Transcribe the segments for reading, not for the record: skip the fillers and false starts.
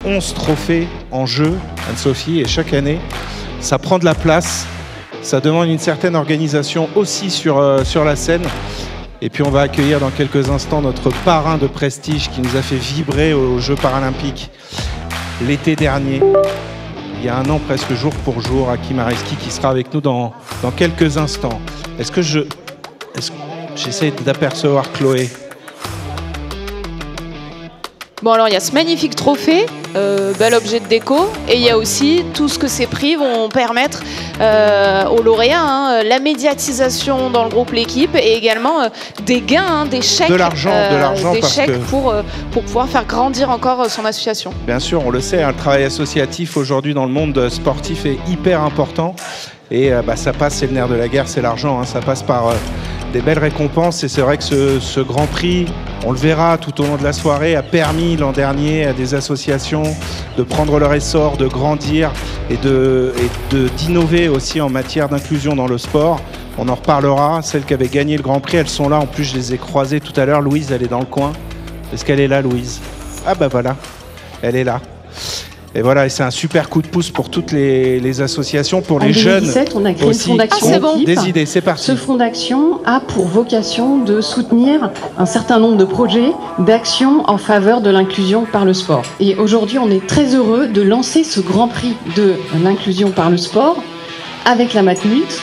11 trophées en jeu, Anne-Sophie, et chaque année, ça prend de la place. Ça demande une certaine organisation aussi sur la scène. Et puis on va accueillir dans quelques instants notre parrain de prestige qui nous a fait vibrer aux Jeux paralympiques l'été dernier. Il y a un an presque jour pour jour, Hakim Areski qui sera avec nous dans quelques instants. Est-ce que j'essaie d'apercevoir Chloé? Bon, alors il y a ce magnifique trophée, bel objet de déco, et il y a aussi tout ce que ces prix vont permettre aux lauréats, la médiatisation dans le groupe L'équipe, et également des gains, des chèques, de l'argent pour pouvoir faire grandir encore son association. Bien sûr, on le sait, le travail associatif aujourd'hui dans le monde sportif est hyper important, et ça passe, c'est le nerf de la guerre, c'est l'argent, ça passe par des belles récompenses, et c'est vrai que ce Grand Prix, on le verra tout au long de la soirée, a permis l'an dernier à des associations de prendre leur essor, de grandir et d'innover aussi en matière d'inclusion dans le sport. On en reparlera. Celles qui avaient gagné le Grand Prix, elles sont là. En plus, je les ai croisées tout à l'heure. Louise, elle est dans le coin. Est-ce qu'elle est là, Louise? Ah bah voilà, elle est là. Et voilà, et c'est un super coup de pouce pour toutes les associations, pour les jeunes. En 2017, on a créé aussi. le fonds d'action. C'est bon. Des idées, c'est parti. Ce fonds d'action a pour vocation de soutenir un certain nombre de projets d'action en faveur de l'inclusion par le sport. Et aujourd'hui, on est très heureux de lancer ce Grand Prix de l'inclusion par le sport avec la Matmut.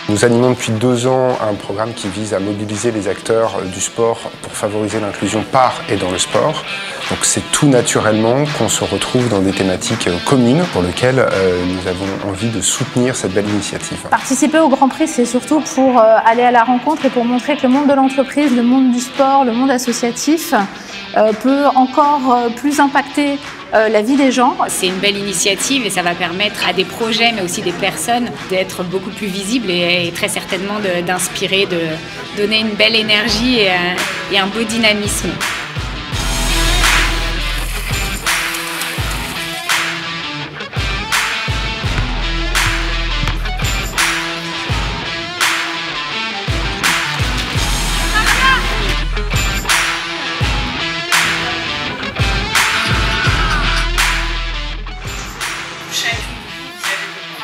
Nous animons depuis 2 ans un programme qui vise à mobiliser les acteurs du sport pour favoriser l'inclusion par et dans le sport. Donc c'est tout naturellement qu'on se retrouve dans des thématiques communes pour lesquelles nous avons envie de soutenir cette belle initiative. Participer au Grand Prix, c'est surtout pour aller à la rencontre et pour montrer que le monde de l'entreprise, le monde du sport, le monde associatif peut encore plus impacter la vie des gens. C'est une belle initiative et ça va permettre à des projets mais aussi des personnes d'être beaucoup plus visibles et très certainement d'inspirer, de donner une belle énergie et un beau dynamisme.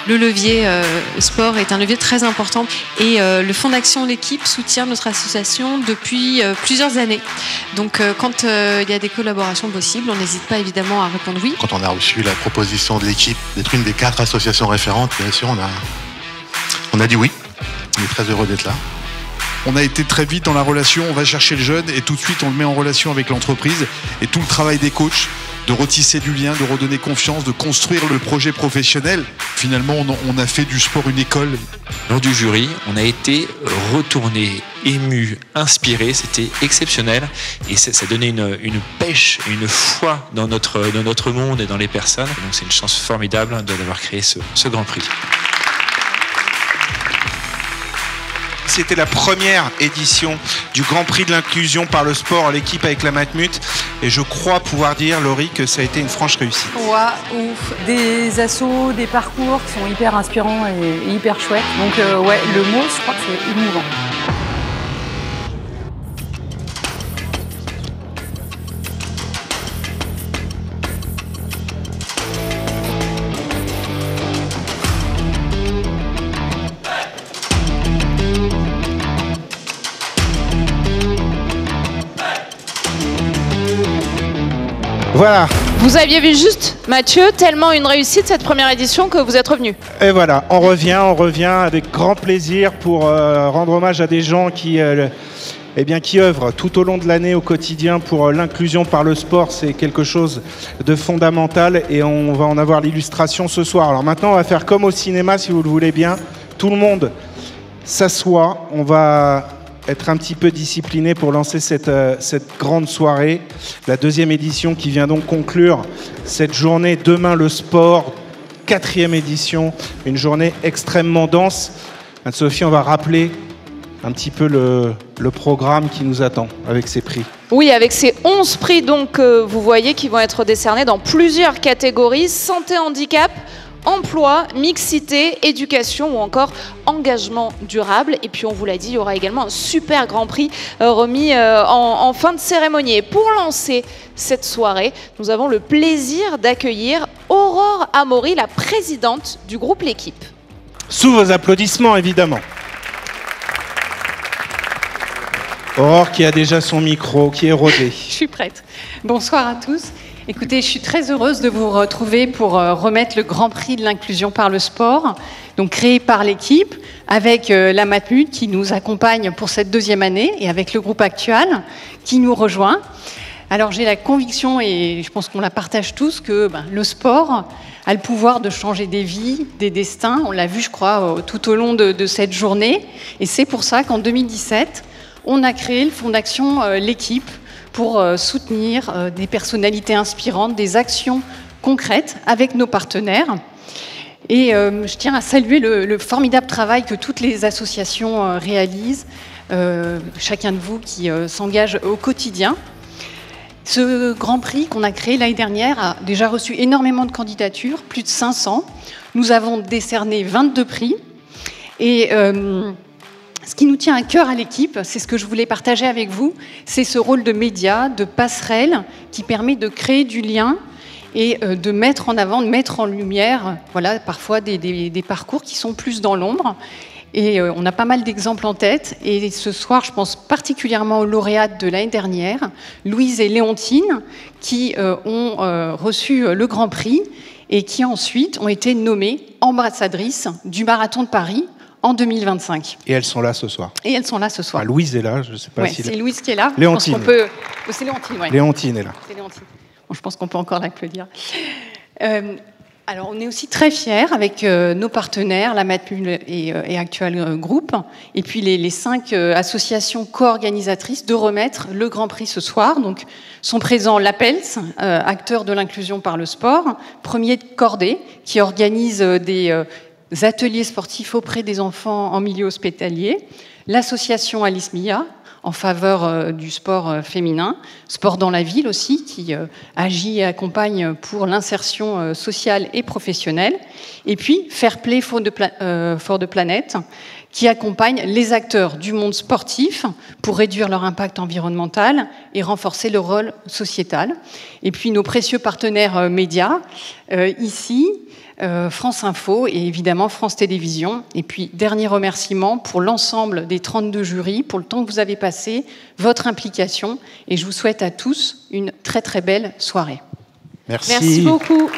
Le levier sport est un levier très important et le Fonds d'action L'équipe soutient notre association depuis plusieurs années. Donc quand il y a des collaborations possibles, on n'hésite pas évidemment à répondre oui. Quand on a reçu la proposition de l'équipe d'être une des 4 associations référentes, bien sûr, on a dit oui. On est très heureux d'être là. On a été très vite dans la relation, on va chercher le jeune et tout de suite on le met en relation avec l'entreprise et tout le travail des coachs, de retisser du lien, de redonner confiance, de construire le projet professionnel. Finalement, on a fait du sport une école. Lors du jury, on a été retourné, ému, inspiré, c'était exceptionnel et ça donnait une pêche, une foi dans notre monde et dans les personnes. Donc c'est une chance formidable d'avoir créé ce Grand Prix. C'était la première édition du Grand Prix de l'inclusion par le sport, L'équipe avec la Matmut. Et je crois pouvoir dire, Laurie, que ça a été une franche réussite. Waouh, des assos, des parcours qui sont hyper inspirants et hyper chouettes. Donc ouais, le mot, je crois que c'est émouvant. Voilà. Vous aviez vu juste, Mathieu, tellement une réussite cette première édition que vous êtes revenu. Et voilà, on revient avec grand plaisir pour rendre hommage à des gens qui œuvrent tout au long de l'année au quotidien pour l'inclusion par le sport. C'est quelque chose de fondamental et on va en avoir l'illustration ce soir. Alors maintenant, on va faire comme au cinéma, si vous le voulez bien. Tout le monde s'assoit, on va être un petit peu discipliné pour lancer cette grande soirée, la 2e édition qui vient donc conclure cette journée Demain le sport, 4e édition, une journée extrêmement dense. Anne-Sophie, on va rappeler un petit peu le programme qui nous attend avec ces prix. Oui, avec ces 11 prix donc, vous voyez qui vont être décernés dans plusieurs catégories, santé, handicap, emploi, mixité, éducation ou encore engagement durable. Et puis on vous l'a dit, il y aura également un super grand prix remis en fin de cérémonie. Et pour lancer cette soirée, nous avons le plaisir d'accueillir Aurore Amaury, la présidente du groupe L'Équipe. Sous vos applaudissements, évidemment. Aurore qui a déjà son micro, qui est rodé. Je suis prête. Bonsoir à tous. Écoutez, je suis très heureuse de vous retrouver pour remettre le Grand Prix de l'inclusion par le sport, donc créé par L'Équipe, avec la Matmut qui nous accompagne pour cette deuxième année et avec le groupe Actual qui nous rejoint. Alors j'ai la conviction, et je pense qu'on la partage tous, que le sport a le pouvoir de changer des vies, des destins. On l'a vu, je crois, tout au long de cette journée. Et c'est pour ça qu'en 2017, on a créé le fonds d'action L'Équipe pour soutenir des personnalités inspirantes, des actions concrètes avec nos partenaires. Et je tiens à saluer le formidable travail que toutes les associations réalisent, chacun de vous qui s'engage au quotidien. Ce Grand Prix qu'on a créé l'année dernière a déjà reçu énormément de candidatures, plus de 500. Nous avons décerné 22 prix. Et ce qui nous tient à cœur à L'Équipe, c'est ce que je voulais partager avec vous, c'est ce rôle de média, de passerelle, qui permet de créer du lien et de mettre en avant, de mettre en lumière, voilà, parfois des parcours qui sont plus dans l'ombre. Et on a pas mal d'exemples en tête. Et ce soir, je pense particulièrement aux lauréates de l'année dernière, Louise et Léontine, qui ont reçu le Grand Prix et qui ensuite ont été nommées ambassadrices du Marathon de Paris en 2025. Et elles sont là ce soir. Et elles sont là ce soir. Ah, Louise est là, je ne sais pas si... C'est Louise qui est là. Léontine. C'est Léontine, ouais. Léontine est là. C'est Léontine. Bon, je pense qu'on peut encore l'applaudir. Alors, on est aussi très fiers avec nos partenaires, la Matmut et Actual Group, et puis les 5 associations co-organisatrices de remettre le Grand Prix ce soir. Donc, sont présents l'APELS, acteur de l'inclusion par le sport, Premier de Cordée, qui organise des ateliers sportifs auprès des enfants en milieu hospitalier, l'association Alice Mia, en faveur du sport féminin, Sport dans la ville aussi, qui agit et accompagne pour l'insertion sociale et professionnelle, et puis Fair Play for the Planet, qui accompagne les acteurs du monde sportif pour réduire leur impact environnemental et renforcer leur rôle sociétal. Et puis nos précieux partenaires médias, ici, France Info et évidemment France Télévisions. Et puis, dernier remerciement pour l'ensemble des 32 jurys, pour le temps que vous avez passé, votre implication. Et je vous souhaite à tous une très très belle soirée. Merci. Merci beaucoup.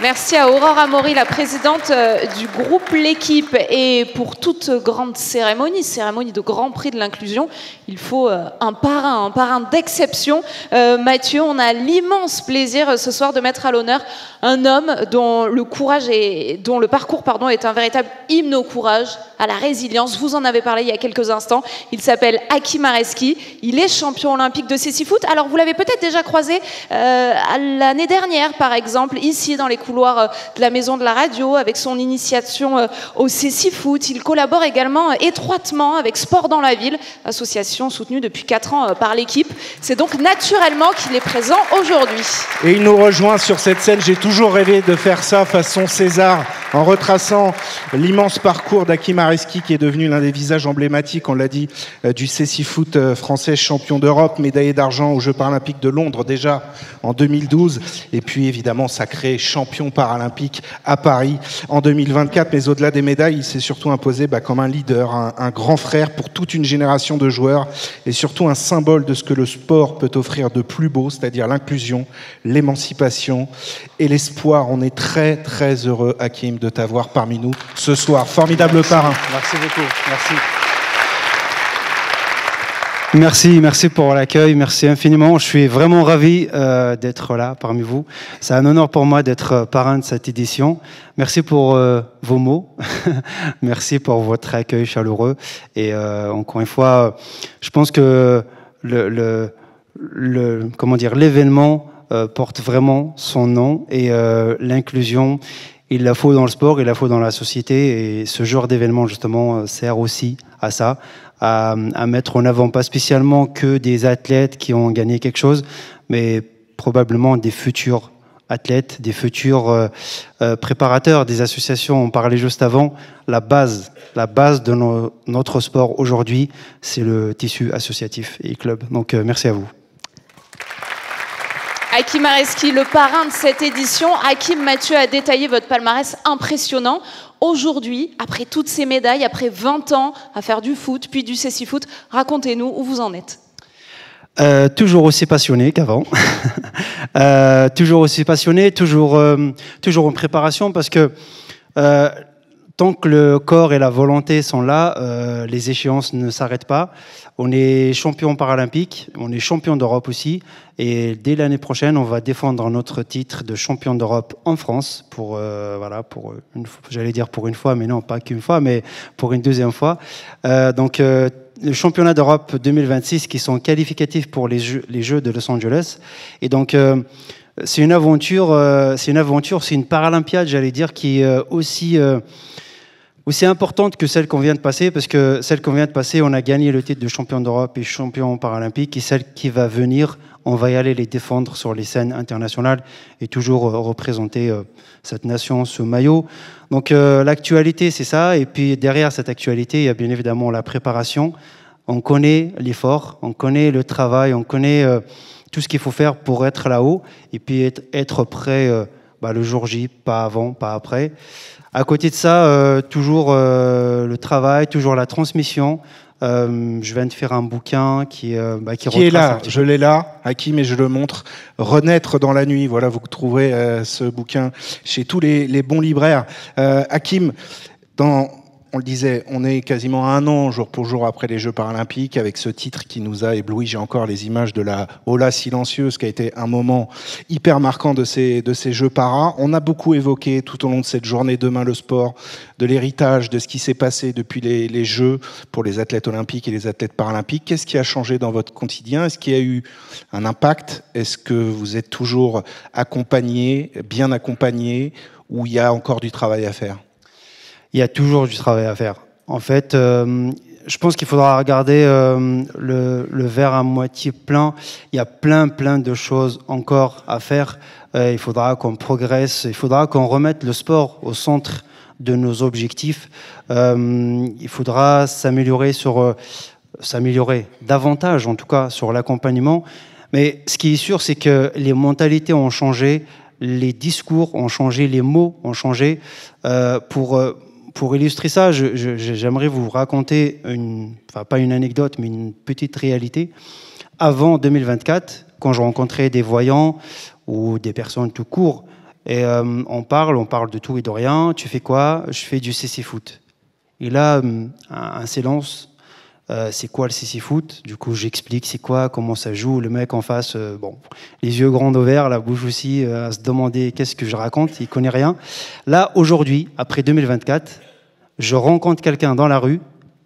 Merci à Aurore Amaury, la présidente du groupe L'Équipe. Et pour toute grande cérémonie de Grand Prix de l'inclusion, il faut un parrain d'exception. Mathieu, on a l'immense plaisir ce soir de mettre à l'honneur un homme dont le parcours est un véritable hymne au courage, à la résilience. Vous en avez parlé il y a quelques instants. Il s'appelle Hakim Areski. Il est champion olympique de cécifoot. Alors vous l'avez peut-être déjà croisé l'année dernière, par exemple, ici dans les couloirs de la Maison de la Radio, avec son initiation au cécifoot. Il collabore également étroitement avec Sport dans la ville, association soutenue depuis 4 ans par L'Équipe. C'est donc naturellement qu'il est présent aujourd'hui. Et il nous rejoint sur cette scène. J'ai toujours rêvé de faire ça façon César, en retraçant l'immense parcours d'Hakim Areski, qui est devenu l'un des visages emblématiques, on l'a dit, du cécifoot français, champion d'Europe, médaillé d'argent aux Jeux paralympiques de Londres déjà en 2012, et puis évidemment sacré champion paralympique à Paris en 2024. Mais au-delà des médailles, il s'est surtout imposé comme un leader, un grand frère pour toute une génération de joueurs, et surtout un symbole de ce que le sport peut offrir de plus beau, c'est-à-dire l'inclusion, l'émancipation et l'espoir. On est très très heureux, Hakim, de t'avoir parmi nous ce soir. Formidable parrain. Merci beaucoup. Merci pour l'accueil, merci infiniment. Je suis vraiment ravi d'être là parmi vous. C'est un honneur pour moi d'être parrain de cette édition. Merci pour vos mots, merci pour votre accueil chaleureux. Et encore une fois, je pense que l'événement porte vraiment son nom, et l'inclusion, il la faut dans le sport, il la faut dans la société, et ce genre d'événement justement sert aussi à ça, à mettre en avant pas spécialement que des athlètes qui ont gagné quelque chose, mais probablement des futurs athlètes, des futurs préparateurs des associations. On parlait juste avant, la base de notre sport aujourd'hui, c'est le tissu associatif et club. Donc merci à vous. Hakim Areski, le parrain de cette édition. Hakim, Mathieu a détaillé votre palmarès impressionnant. Aujourd'hui, après toutes ces médailles, après 20 ans à faire du foot, puis du cécifoot, racontez-nous où vous en êtes. Toujours aussi passionné qu'avant. Toujours aussi passionné, toujours en préparation, parce que tant que le corps et la volonté sont là, les échéances ne s'arrêtent pas. On est champion paralympique, on est champion d'Europe aussi, et dès l'année prochaine, on va défendre notre titre de champion d'Europe en France pour j'allais dire pour une fois, mais non, pas qu'une fois, mais pour une deuxième fois. Donc le championnat d'Europe 2026 qui sont qualificatifs pour les Jeux de Los Angeles, et donc c'est une aventure, c'est une paralympiade, j'allais dire, qui est aussi importante que celle qu'on vient de passer, parce que celle qu'on vient de passer, on a gagné le titre de champion d'Europe et champion paralympique, et celle qui va venir, on va y aller les défendre sur les scènes internationales et toujours représenter cette nation, ce maillot. Donc l'actualité, c'est ça, et puis derrière cette actualité, il y a bien évidemment la préparation. On connaît l'effort, on connaît le travail, on connaît tout ce qu'il faut faire pour être là-haut, et puis être prêt le jour J, pas avant, pas après. À côté de ça, toujours le travail, toujours la transmission. Je viens de faire un bouquin qui est là. Je l'ai là, Hakim, et je le montre. Renaître dans la nuit. Voilà, vous trouvez ce bouquin chez tous les bons libraires. Hakim, on le disait, on est quasiment à 1 an, jour pour jour, après les Jeux paralympiques, avec ce titre qui nous a ébloui. J'ai encore les images de la Ola silencieuse, qui a été un moment hyper marquant de ces Jeux para. On a beaucoup évoqué tout au long de cette journée Demain le sport, de l'héritage, de ce qui s'est passé depuis les Jeux pour les athlètes olympiques et les athlètes paralympiques. Qu'est-ce qui a changé dans votre quotidien? Est-ce qu'il y a eu un impact? Est-ce que vous êtes toujours accompagné, bien accompagné, ou il y a encore du travail à faire? Il y a toujours du travail à faire. En fait, je pense qu'il faudra regarder le verre à moitié plein. Il y a plein de choses encore à faire. Il faudra qu'on progresse, il faudra qu'on remette le sport au centre de nos objectifs. Il faudra s'améliorer davantage, en tout cas, sur l'accompagnement. Mais ce qui est sûr, c'est que les mentalités ont changé, les discours ont changé, les mots ont changé. Pour illustrer ça, j'aimerais vous raconter pas une anecdote, mais une petite réalité. Avant 2024, quand je rencontrais des voyants ou des personnes tout court, et on parle de tout et de rien. Tu fais quoi? Je fais du cécifoot. Et là, un silence. C'est quoi le cécifoot? Du coup, j'explique c'est quoi, comment ça joue. Le mec en face, les yeux grands ouverts, la bouche aussi, à se demander qu'est-ce que je raconte. Il connaît rien. Là, aujourd'hui, après 2024, je rencontre quelqu'un dans la rue.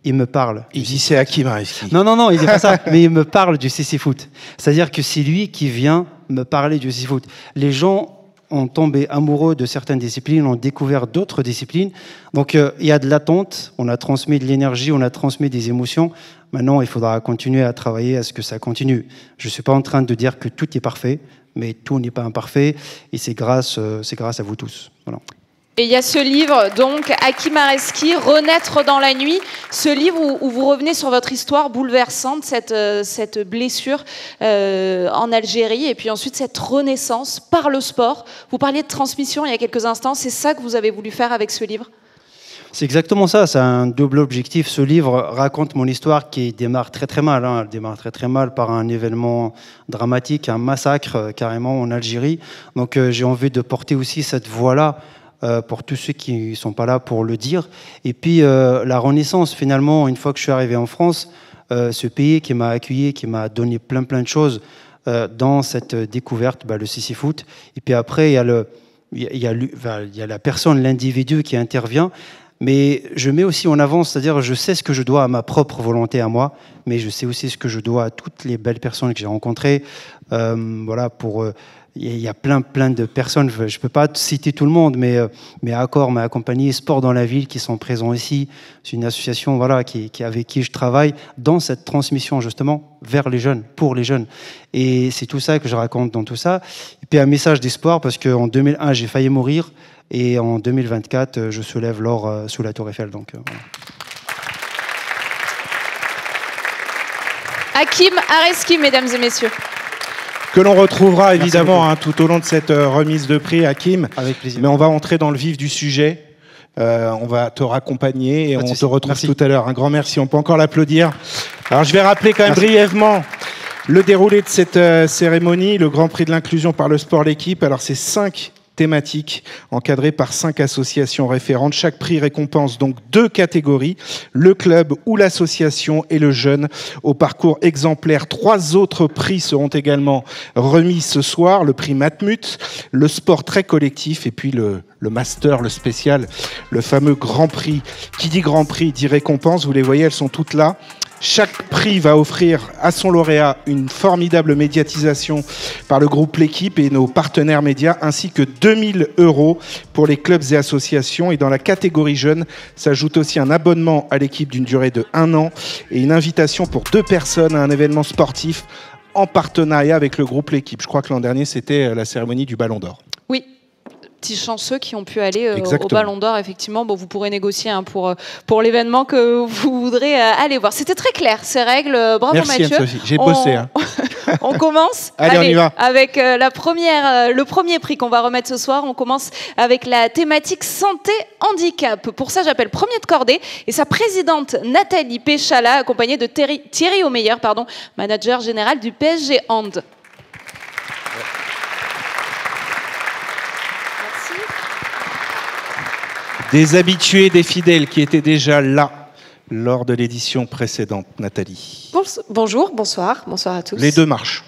Il me parle. Il dit c'est Hakim Areski. Non, il dit pas ça. Mais il me parle du cécifoot. C'est-à-dire que c'est lui qui vient me parler du cécifoot. Les gens ont tombé amoureux de certaines disciplines, ont découvert d'autres disciplines. Donc il y a de l'attente, on a transmis de l'énergie, on a transmis des émotions. Maintenant, il faudra continuer à travailler à ce que ça continue. Je ne suis pas en train de dire que tout est parfait, mais tout n'est pas imparfait, et c'est grâce à vous tous. Voilà. Et il y a ce livre, donc, Hakim Areski, Renaître dans la nuit, ce livre où vous revenez sur votre histoire bouleversante, cette blessure en Algérie, et puis ensuite cette renaissance par le sport. Vous parliez de transmission il y a quelques instants, c'est ça que vous avez voulu faire avec ce livre? C'est exactement ça, c'est un double objectif. Ce livre raconte mon histoire qui démarre très mal. Elle démarre très mal par un événement dramatique, un massacre carrément en Algérie. Donc j'ai envie de porter aussi cette voix-là pour tous ceux qui ne sont pas là pour le dire. Et puis la renaissance, finalement, une fois que je suis arrivé en France, ce pays qui m'a accueilli, qui m'a donné plein de choses dans cette découverte, le cécifoot. Et puis après, il y a la personne, l'individu qui intervient. Mais je mets aussi en avant, c'est-à-dire je sais ce que je dois à ma propre volonté à moi, mais je sais aussi ce que je dois à toutes les belles personnes que j'ai rencontrées. il y a plein de personnes, je ne peux pas citer tout le monde, mais Accor m'a accompagné, Sport dans la ville, qui sont présents ici. C'est une association voilà, avec qui je travaille dans cette transmission justement vers les jeunes, pour les jeunes. Et c'est tout ça que je raconte dans tout ça. Et puis un message d'espoir, parce qu'en 2001, j'ai failli mourir, et en 2024, je soulève l'or sous la Tour Eiffel. Donc, voilà. Hakim Areski, mesdames et messieurs. Que l'on retrouvera évidemment tout au long de cette remise de prix, Hakim. Avec plaisir. Mais on va entrer dans le vif du sujet. On va te raccompagner et on te retrouve tout à l'heure. Un grand merci. On peut encore l'applaudir. Alors je vais rappeler quand même brièvement le déroulé de cette cérémonie, le Grand Prix de l'inclusion par le sport l'équipe. Alors c'est 5 thématiques encadrées par 5 associations référentes. Chaque prix récompense donc 2 catégories, le club ou l'association et le jeune au parcours exemplaire. 3 autres prix seront également remis ce soir, le prix Matmut, le sport très collectif et puis le master, le spécial, le fameux Grand Prix. Qui dit Grand Prix dit récompense, vous les voyez, elles sont toutes là. Chaque prix va offrir à son lauréat une formidable médiatisation par le groupe L'Équipe et nos partenaires médias, ainsi que 2000 € pour les clubs et associations. Et dans la catégorie jeunes, s'ajoute aussi un abonnement à l'équipe d'une durée de 1 an et une invitation pour 2 personnes à un événement sportif en partenariat avec le groupe L'Équipe. Je crois que l'an dernier, c'était la cérémonie du Ballon d'Or. Oui. Petits chanceux qui ont pu aller au Ballon d'Or, effectivement. Bon, vous pourrez négocier pour l'événement que vous voudrez aller voir. C'était très clair, ces règles. Bravo. Merci, Mathieu. Anne-Sophie. J'ai bossé. On commence. Allez, on y va. Avec le premier prix qu'on va remettre ce soir. On commence avec la thématique santé-handicap. Pour ça, j'appelle premier de cordée et sa présidente Nathalie Péchala, accompagnée de Thierry Omeyer, manager général du PSG Hand. Des habitués, des fidèles qui étaient déjà là lors de l'édition précédente. Nathalie. Bonjour, bonsoir à tous. Les 2 marches.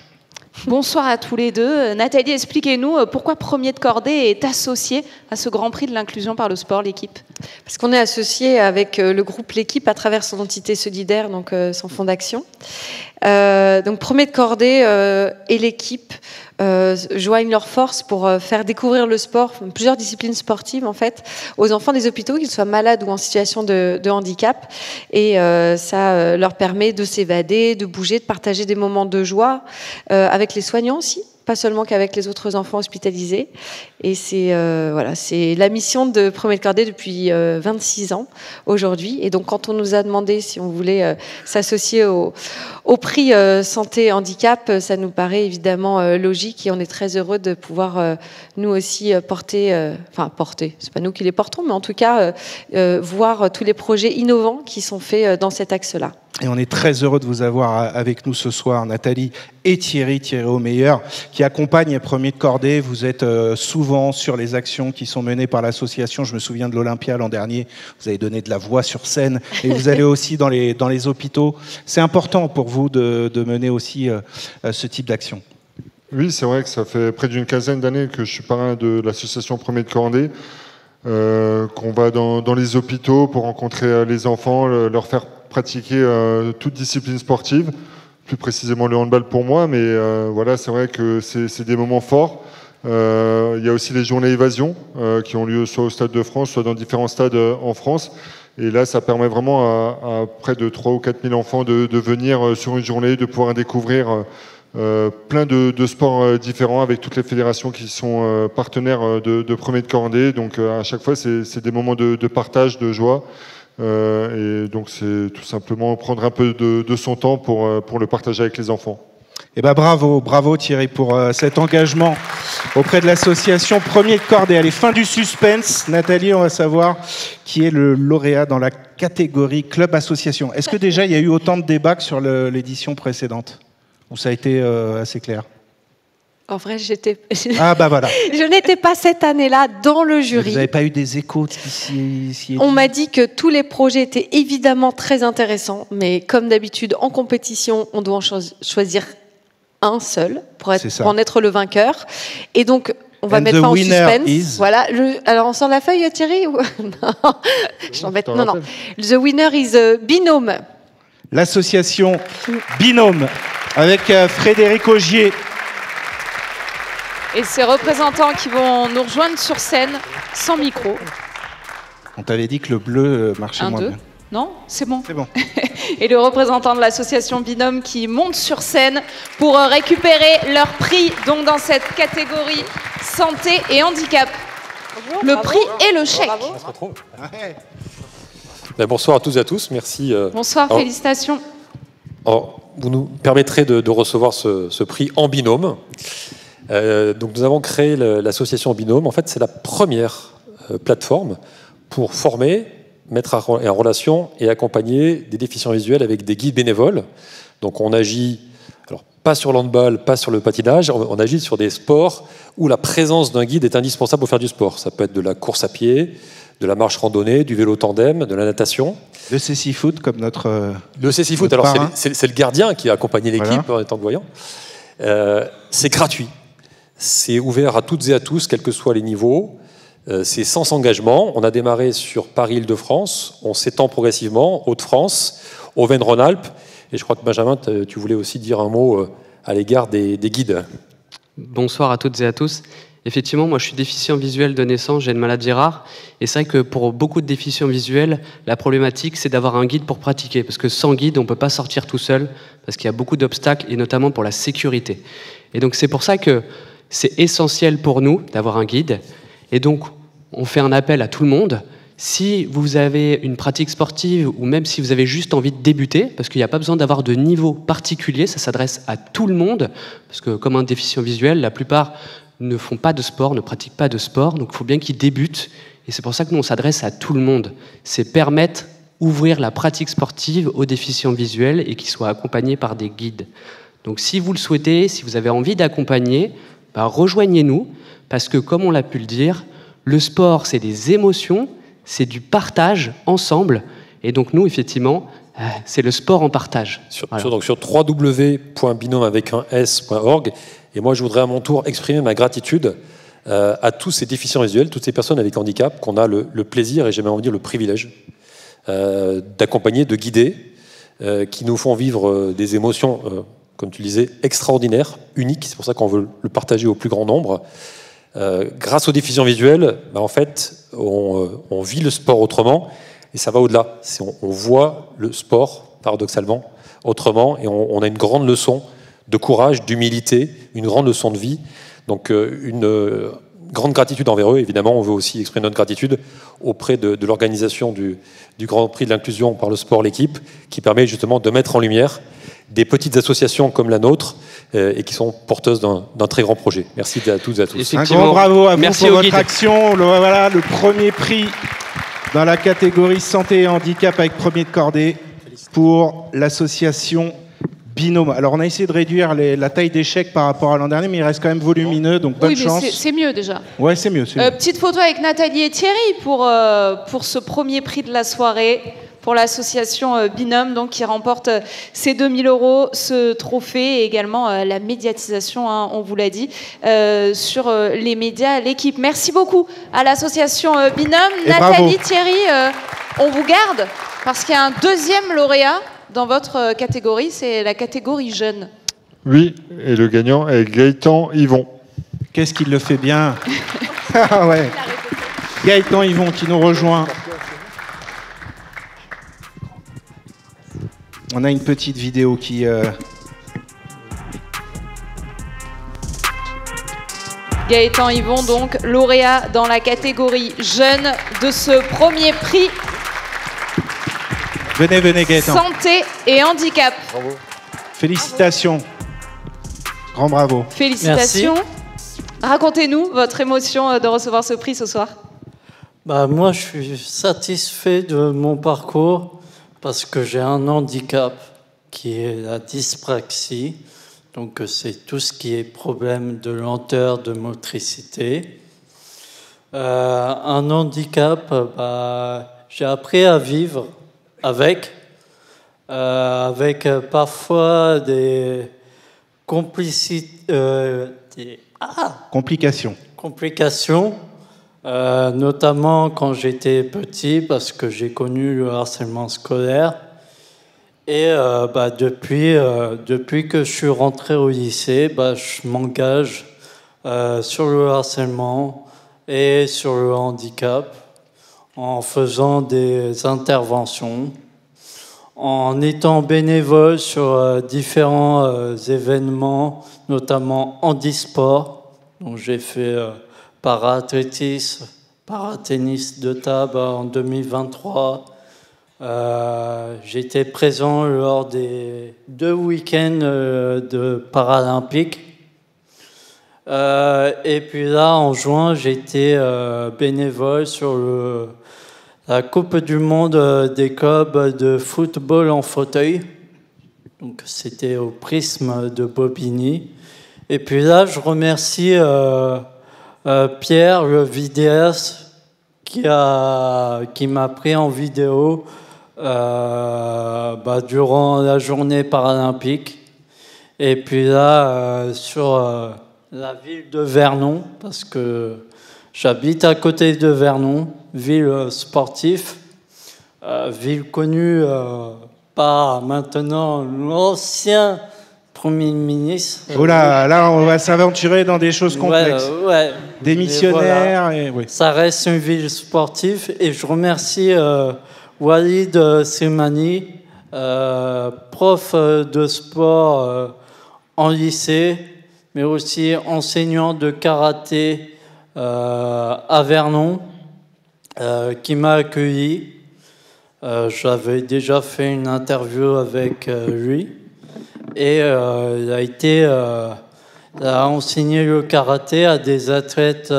Bonsoir à tous les 2. Nathalie, expliquez-nous pourquoi Premier de Cordée est associé à ce Grand Prix de l'inclusion par le sport, l'équipe. Parce qu'on est associé avec le groupe L'Équipe à travers son entité solidaire, donc son fonds d'action. Donc Premier de Cordée et l'Équipe joignent leurs forces pour faire découvrir le sport, plusieurs disciplines sportives en fait, aux enfants des hôpitaux, qu'ils soient malades ou en situation de handicap. Et ça leur permet de s'évader, de bouger, de partager des moments de joie avec les soignants aussi, pas seulement qu'avec les autres enfants hospitalisés. Et c'est la mission de Premier de Cordée depuis 26 ans aujourd'hui. Et donc quand on nous a demandé si on voulait s'associer au prix santé handicap, ça nous paraît évidemment logique et on est très heureux de pouvoir nous aussi porter, c'est pas nous qui les portons, mais en tout cas voir tous les projets innovants qui sont faits dans cet axe-là. Et on est très heureux de vous avoir avec nous ce soir, Nathalie et Thierry Omeyer, qui accompagnent Premier de Cordée. Vous êtes souvent sur les actions qui sont menées par l'association. Je me souviens de l'Olympia l'an dernier. Vous avez donné de la voix sur scène et vous allez aussi dans les hôpitaux. C'est important pour vous de mener aussi ce type d'action. Oui, c'est vrai que ça fait près d'une quinzaine d'années que je suis parrain de l'association Premier de Cordée, qu'on va dans les hôpitaux pour rencontrer les enfants, leur faire pratiquer toute discipline sportive, plus précisément le handball pour moi, mais voilà, c'est vrai que c'est des moments forts. Il y a aussi les journées évasion qui ont lieu soit au Stade de France, soit dans différents stades en France. Et là, ça permet vraiment à près de 3 ou 4 000 enfants de venir sur une journée, de pouvoir découvrir plein de sports différents avec toutes les fédérations qui sont partenaires de Premier de Cordée. Donc à chaque fois, c'est des moments de partage, de joie. Et donc c'est tout simplement prendre un peu de son temps pour le partager avec les enfants. Eh ben bravo Thierry pour cet engagement auprès de l'association Premier de Cordée. Allez, fin du suspense. Nathalie, on va savoir qui est le lauréat dans la catégorie club association. Est-ce que déjà il y a eu autant de débats que sur l'édition précédente, ou ça a été assez clair? En vrai, voilà. Je n'étais pas cette année-là dans le jury. Vous n'avez pas eu des échos ici? On m'a dit que tous les projets étaient évidemment très intéressants, mais comme d'habitude, en compétition, on doit en choisir un seul pour en être le vainqueur. Et donc, on va mettre fin au suspense. Voilà. Alors, on sort la feuille, Thierry ou... Non, je l'embête. Non. The winner is Binôme. L'association Binôme avec Frédéric Augier. Et ces représentants qui vont nous rejoindre sur scène, sans micro. On t'avait dit que le bleu marchait moins bien. Non, c'est bon. C'est bon. Et le représentant de l'association Binôme qui monte sur scène pour récupérer leur prix, donc dans cette catégorie santé et handicap. Le prix et le chèque. On se retrouve. Bonsoir à toutes et à tous, merci. Bonsoir, félicitations. Vous nous permettrez de recevoir ce prix en binôme. Donc nous avons créé l'association Binôme. En fait, c'est la première plateforme pour former, mettre en relation et accompagner des déficients visuels avec des guides bénévoles. Donc on agit, alors pas sur l'handball, pas sur le patinage, on agit sur des sports où la présence d'un guide est indispensable pour faire du sport. Ça peut être de la course à pied, de la marche randonnée, du vélo tandem, de la natation. Le cécifoot comme notre... Le cécifoot, alors c'est le gardien qui a accompagné l'équipe en étant voyant. C'est gratuit. C'est ouvert à toutes et à tous, quels que soient les niveaux. C'est sans engagement. On a démarré sur Paris-Île-de-France. On s'étend progressivement, Hauts-de-France, Auvergne-Rhône-Alpes. Et je crois que Benjamin, tu voulais aussi dire un mot à l'égard des guides. Bonsoir à toutes et à tous. Effectivement, moi je suis déficient visuel de naissance, j'ai une maladie rare. Et c'est vrai que pour beaucoup de déficients visuels, la problématique c'est d'avoir un guide pour pratiquer. Parce que sans guide, on ne peut pas sortir tout seul, parce qu'il y a beaucoup d'obstacles, et notamment pour la sécurité. Et donc c'est pour ça que c'est essentiel pour nous d'avoir un guide. Et donc, on fait un appel à tout le monde. Si vous avez une pratique sportive ou même si vous avez juste envie de débuter, parce qu'il n'y a pas besoin d'avoir de niveau particulier, ça s'adresse à tout le monde, parce que comme un déficient visuel, la plupart ne font pas de sport, ne pratiquent pas de sport, donc il faut bien qu'ils débutent. Et c'est pour ça que nous, on s'adresse à tout le monde. C'est permettre, ouvrir la pratique sportive aux déficients visuels et qu'ils soient accompagnés par des guides. Donc si vous le souhaitez, si vous avez envie d'accompagner, rejoignez-nous, parce que comme on l'a pu le dire, le sport, c'est des émotions, c'est du partage ensemble. Et donc nous, effectivement, c'est le sport en partage. Donc sur www.binome.org. Et moi, je voudrais à mon tour exprimer ma gratitude à tous ces déficients visuels, toutes ces personnes avec handicap qu'on a le plaisir, et j'ai même envie de dire le privilège, d'accompagner, de guider, qui nous font vivre des émotions, comme tu le disais, extraordinaires, uniques. C'est pour ça qu'on veut le partager au plus grand nombre. Grâce aux déficients visuels, en fait, on vit le sport autrement, et ça va au-delà. On voit le sport, paradoxalement, autrement, et on a une grande leçon de courage, d'humilité, une grande leçon de vie. Donc une grande gratitude envers eux. Évidemment, on veut aussi exprimer notre gratitude auprès de l'organisation du Grand Prix de l'inclusion par le sport, l'équipe, qui permet justement de mettre en lumière des petites associations comme la nôtre et qui sont porteuses d'un très grand projet. Merci à toutes et à tous. Un grand bravo à vous pour votre action. Voilà le premier prix dans la catégorie santé et handicap avec premier de cordée pour l'association Binôme. Alors on a essayé de réduire la taille des chèques par rapport à l'an dernier, mais il reste quand même volumineux, donc bonne chance. Oui, mais c'est mieux déjà. Ouais, c'est mieux. Petite photo avec Nathalie et Thierry pour ce premier prix de la soirée, pour l'association Binôme, donc, qui remporte ces 2 000 €, ce trophée, et également la médiatisation, hein, on vous l'a dit, sur les médias, l'équipe. Merci beaucoup à l'association Binôme. Et Nathalie, bravo. Thierry, on vous garde, parce qu'il y a un deuxième lauréat dans votre catégorie, c'est la catégorie jeune. Oui, et le gagnant est Gaëtan Yvon. Qu'est-ce qu'il le fait bien. Ah ouais. Gaëtan Yvon qui nous rejoint. On a une petite vidéo qui... Gaëtan Yvon, donc, lauréat dans la catégorie jeune de ce premier prix. Venez Gaëtan. Santé et handicap. Bravo. Félicitations. Grand bravo. Félicitations. Merci. Racontez-nous votre émotion de recevoir ce prix ce soir. Moi, je suis satisfait de mon parcours parce que j'ai un handicap qui est la dyspraxie. Donc, c'est tout ce qui est problème de lenteur, de motricité. Un handicap, j'ai appris à vivre avec parfois des complications, notamment quand j'étais petit, parce que j'ai connu le harcèlement scolaire. Et depuis que je suis rentré au lycée, je m'engage sur le harcèlement et sur le handicap, en faisant des interventions, en étant bénévole sur différents événements, notamment handisport. Donc j'ai fait para-athlétisme, para-tennis de table en 2023. J'étais présent lors des 2 week-ends de Paralympiques. Et puis là, en juin, j'étais bénévole sur la Coupe du Monde des clubs de football en fauteuil. Donc c'était au Prisme de Bobigny. Et puis là, je remercie Pierre, le vidéaste, qui m'a pris en vidéo durant la journée paralympique. Et puis là, sur la ville de Vernon, parce que j'habite à côté de Vernon, ville sportive, ville connue par maintenant l'ancien Premier ministre. Oh là, on va s'aventurer dans des choses complexes. Ouais. Des missionnaires. Voilà. Oui. Ça reste une ville sportive et je remercie Walid Slimani, prof de sport en lycée, mais aussi enseignant de karaté à Vernon, qui m'a accueilli. J'avais déjà fait une interview avec lui et il a enseigné le karaté à des athlètes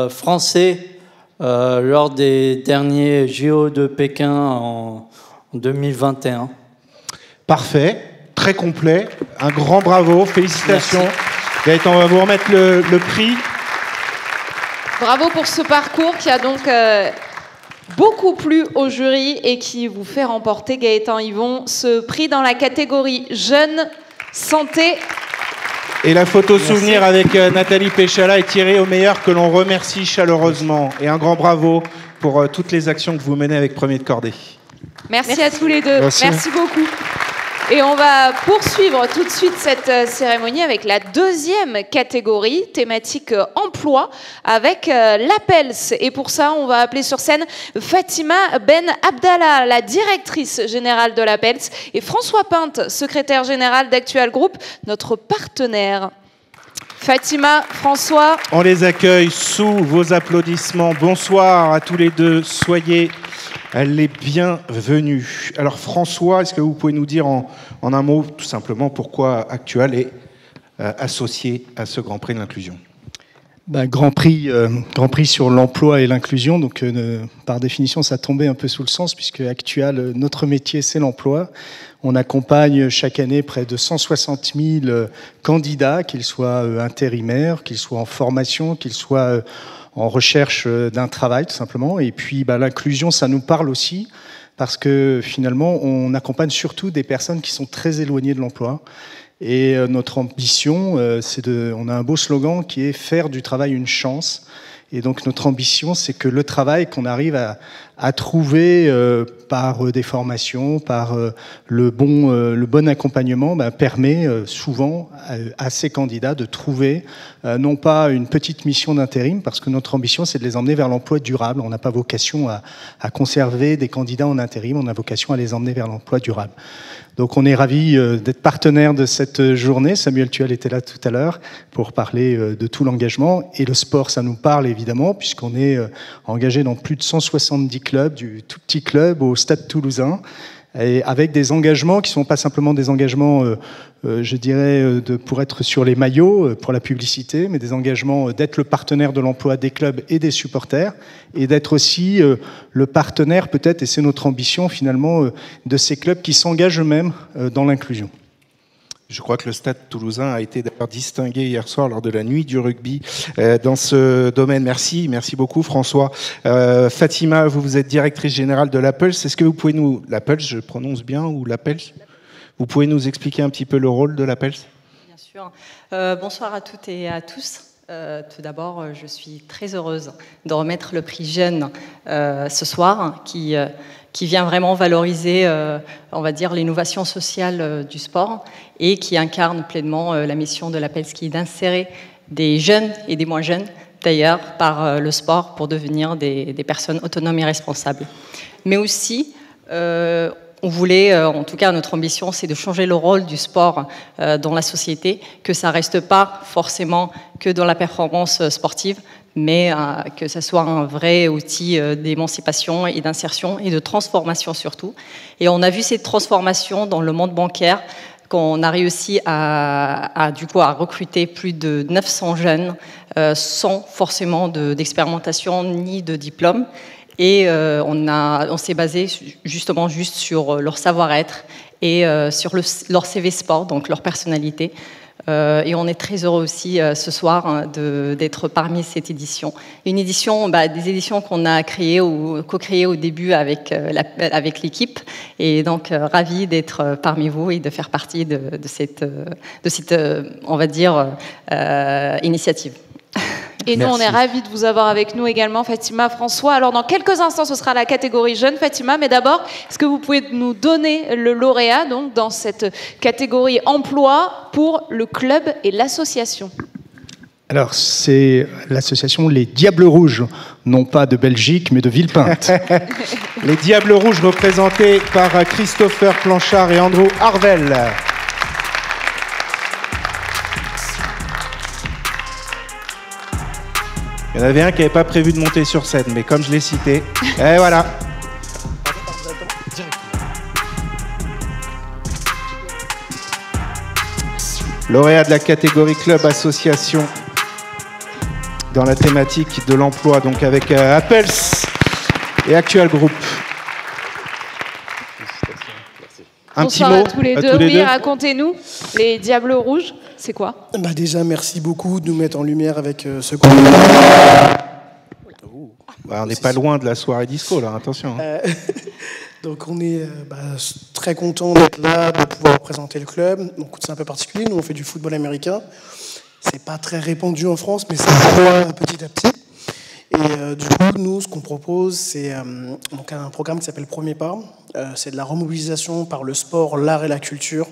français lors des derniers JO de Pékin en 2021. Parfait, très complet, un grand bravo, félicitations. Gaëtan, on va vous remettre le prix. Bravo pour ce parcours qui a donc beaucoup plu au jury et qui vous fait remporter, Gaëtan Yvon, ce prix dans la catégorie Jeunes, Santé. Et la photo souvenir avec Nathalie Péchala et Thierry Aumeyer que l'on remercie chaleureusement. Et un grand bravo pour toutes les actions que vous menez avec Premier de Cordée. Merci à tous les deux. Merci beaucoup. Et on va poursuivre tout de suite cette cérémonie avec la deuxième catégorie, thématique emploi, avec l'APELS. Et pour ça, on va appeler sur scène Fatima Ben Abdallah, la directrice générale de l'APELS, et François Pinte, secrétaire général d'Actual Group, notre partenaire. Fatima, François. On les accueille sous vos applaudissements. Bonsoir à tous les deux. Soyez les bienvenus. Alors François, est-ce que vous pouvez nous dire en un mot tout simplement pourquoi Actual est associé à ce Grand Prix de l'inclusion ? Grand Prix sur l'emploi et l'inclusion, donc par définition ça tombait un peu sous le sens puisque Actual, notre métier c'est l'emploi. On accompagne chaque année près de 160 000 candidats, qu'ils soient intérimaires, qu'ils soient en formation, qu'ils soient en recherche d'un travail tout simplement. Et puis l'inclusion, ça nous parle aussi parce que finalement on accompagne surtout des personnes qui sont très éloignées de l'emploi. Et notre ambition, on a un beau slogan qui est « faire du travail une chance ». Et donc notre ambition, c'est que le travail qu'on arrive à trouver par des formations, par le bon accompagnement, permet souvent à ces candidats de trouver non pas une petite mission d'intérim, parce que notre ambition, c'est de les emmener vers l'emploi durable. On n'a pas vocation à conserver des candidats en intérim, on a vocation à les emmener vers l'emploi durable. Donc on est ravis d'être partenaire de cette journée. Samuel Tuel était là tout à l'heure pour parler de tout l'engagement. Et le sport, ça nous parle évidemment, puisqu'on est engagé dans plus de 170 clubs, du tout petit club au Stade Toulousain, et avec des engagements qui ne sont pas simplement des engagements, je dirais, pour être sur les maillots, pour la publicité, mais des engagements d'être le partenaire de l'emploi des clubs et des supporters, et d'être aussi le partenaire peut-être, et c'est notre ambition finalement, de ces clubs qui s'engagent eux-mêmes dans l'inclusion. Je crois que le Stade Toulousain a été d'ailleurs distingué hier soir lors de la nuit du rugby dans ce domaine. Merci beaucoup François. Fatima, vous êtes directrice générale de l'APELS. Est-ce que vous pouvez l'APELS, je prononce bien, ou l'APELS ? Vous pouvez nous expliquer un petit peu le rôle de l'APELS ? Bien sûr. Bonsoir à toutes et à tous. Tout d'abord, je suis très heureuse de remettre le prix Jeune ce soir, qui vient vraiment valoriser, on va dire, l'innovation sociale du sport et qui incarne pleinement la mission de l'APELS, qui est d'insérer des jeunes et des moins jeunes, d'ailleurs, par le sport pour devenir des personnes autonomes et responsables. Mais aussi, on voulait, en tout cas notre ambition, c'est de changer le rôle du sport dans la société, que ça ne reste pas forcément que dans la performance sportive, mais que ça soit un vrai outil d'émancipation et d'insertion et de transformation surtout. Et on a vu cette transformation dans le monde bancaire, qu'on a réussi à recruter plus de 900 jeunes sans forcément d'expérimentation ni de diplôme. Et on s'est basé justement juste sur leur savoir-être et sur leur CV sport, donc leur personnalité. Et on est très heureux aussi ce soir d'être parmi cette édition. Une édition, des éditions qu'on a créées ou co-créées au début avec l'équipe. Et donc, ravi d'être parmi vous et de faire partie de cette on va dire, initiative. Et nous, on est ravis de vous avoir avec nous également, Fatima, François. Alors, dans quelques instants, ce sera la catégorie jeune, Fatima. Mais d'abord, est-ce que vous pouvez nous donner le lauréat donc, dans cette catégorie emploi pour le club et l'association? Alors, c'est l'association Les Diables Rouges, non pas de Belgique, mais de Villepinte. Les Diables Rouges représentés par Christopher Planchard et Andrew Harvel. Il y en avait un qui n'avait pas prévu de monter sur scène, mais comme je l'ai cité, et voilà. Lauréat de la catégorie club association dans la thématique de l'emploi, donc avec Appels et Actual Group. Un Bonsoir petit mot à tous les deux. Oui, racontez-nous, les Diables Rouges, c'est quoi? Déjà, merci beaucoup de nous mettre en lumière avec ce qu'on... On n'est pas loin de la soirée disco, là, attention. Donc on est très content d'être là, de pouvoir présenter le club. Donc c'est un peu particulier, nous on fait du football américain. C'est pas très répandu en France, mais ça va petit à petit. Et du coup, nous, ce qu'on propose, c'est donc un programme qui s'appelle Premier Pas. C'est de la remobilisation par le sport, l'art et la culture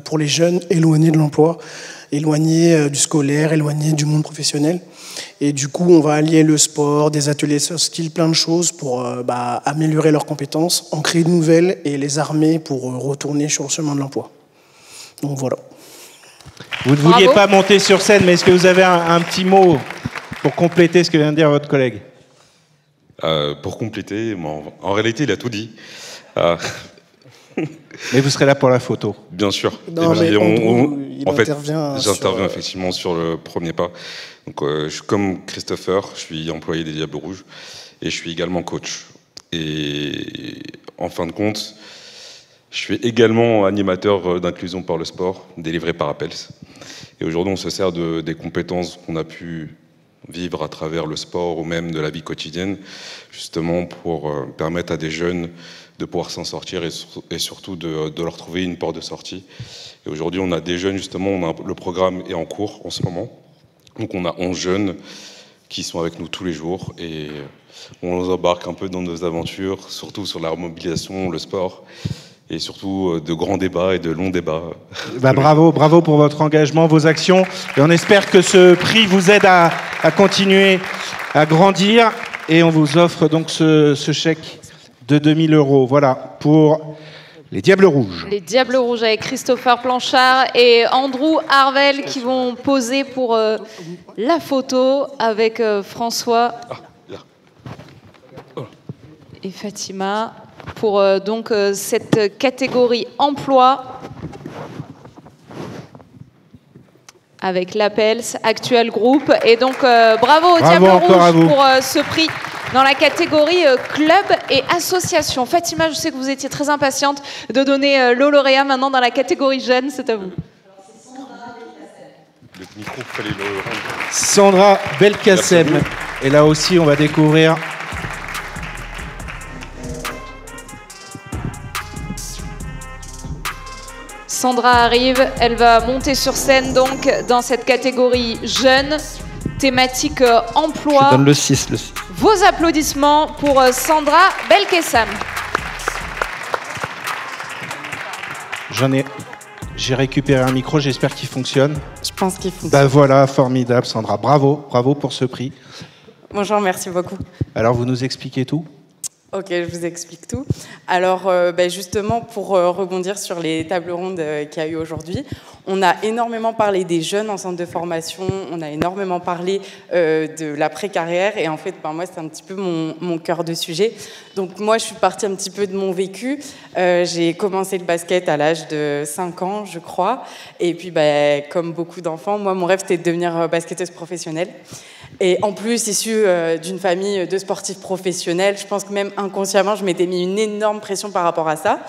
pour les jeunes éloignés de l'emploi, éloignés du scolaire, éloignés du monde professionnel. Et du coup, on va allier le sport, des ateliers soft skills, plein de choses pour améliorer leurs compétences, en créer de nouvelles et les armer pour retourner sur le chemin de l'emploi. Donc voilà. Vous ne vouliez pas monter sur scène, mais est-ce que vous avez un petit mot pour compléter ce que vient de dire votre collègue? Pour compléter, en réalité, il a tout dit. Mais vous serez là pour la photo. Bien sûr. Non, mais en fait, intervient j'interviens effectivement sur le Premier Pas. Donc, je suis comme Christopher, je suis employé des Diables Rouges et je suis également coach. Et en fin de compte, je suis également animateur d'inclusion par le sport, délivré par Appels. Et aujourd'hui, on se sert des compétences qu'on a pu vivre à travers le sport ou même de la vie quotidienne, justement pour permettre à des jeunes de pouvoir s'en sortir et surtout de leur trouver une porte de sortie. Et aujourd'hui, on a des jeunes, justement, le programme est en cours en ce moment. Donc on a 11 jeunes qui sont avec nous tous les jours et on les embarque un peu dans nos aventures, surtout sur la remobilisation, le sport et surtout de grands débats et de longs débats. Bravo pour votre engagement, vos actions. Et on espère que ce prix vous aide à continuer à grandir. Et on vous offre donc ce chèque de 2000 €. Voilà, pour les Diables Rouges. Les Diables Rouges avec Christopher Planchard et Andrew Harvel qui vont poser pour la photo avec François et Fatima pour donc cette catégorie emploi avec l'Appels, Actual Group. Et donc bravo aux Diables Rouges pour ce prix dans la catégorie club et association. Fatima, je sais que vous étiez très impatiente de donner le lauréat maintenant dans la catégorie jeune. C'est à vous. Le micro, fallait le rendre. Sandra Belkacem. Et là aussi, on va découvrir Sandra arrive, elle va monter sur scène donc dans cette catégorie jeune, thématique emploi. Je donne le 6. Vos applaudissements pour Sandra Belkacem. J'en ai J'ai récupéré un micro, j'espère qu'il fonctionne. Je pense qu'il fonctionne. Bah voilà, formidable Sandra, bravo pour ce prix. Bonjour, merci beaucoup. Alors vous nous expliquez tout ? Ok, je vous explique tout. Alors, justement, pour rebondir sur les tables rondes qu'il y a eu aujourd'hui, on a énormément parlé des jeunes en centre de formation, on a énormément parlé de l'après-carrière, et en fait, moi, c'est un petit peu mon cœur de sujet. Donc, moi, je suis partie un petit peu de mon vécu. J'ai commencé le basket à l'âge de 5 ans, je crois. Et puis, comme beaucoup d'enfants, moi, mon rêve, c'était de devenir basketteuse professionnelle. Et en plus, issue d'une famille de sportifs professionnels, je pense que même inconsciemment, je m'étais mis une énorme pression par rapport à ça.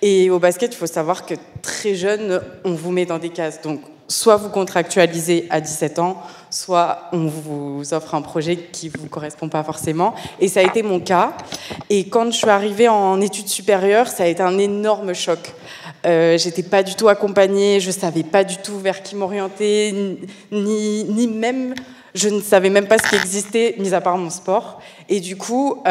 Et au basket, il faut savoir que très jeune, on vous met dans des cases. Donc, soit vous contractualisez à 17 ans, soit on vous offre un projet qui ne vous correspond pas forcément. Et ça a été mon cas. Et quand je suis arrivée en études supérieures, ça a été un énorme choc. J'étais pas du tout accompagnée, je savais pas du tout vers qui m'orienter, ni même... Je ne savais même pas ce qui existait, mis à part mon sport. Et du coup,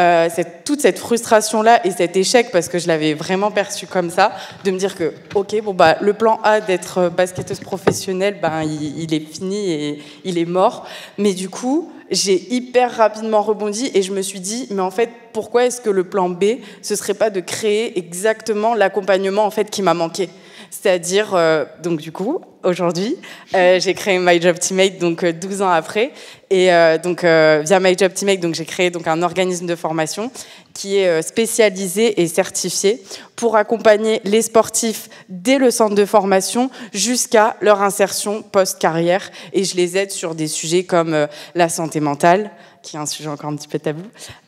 toute cette frustration-là et cet échec, parce que je l'avais vraiment perçu comme ça, de me dire que, ok, le plan A d'être basketteuse professionnelle, il est fini et il est mort. Mais du coup, j'ai hyper rapidement rebondi et je me suis dit, mais en fait, pourquoi est-ce que le plan B, ce serait pas de créer exactement l'accompagnement en fait qui m'a manqué ? C'est-à-dire, donc du coup, aujourd'hui, j'ai créé My Job Teammate, donc 12 ans après. Et via My Job Teammate, donc, j'ai créé donc, un organisme de formation qui est spécialisé et certifié pour accompagner les sportifs dès le centre de formation jusqu'à leur insertion post-carrière. Et je les aide sur des sujets comme la santé mentale, qui est un sujet encore un petit peu tabou,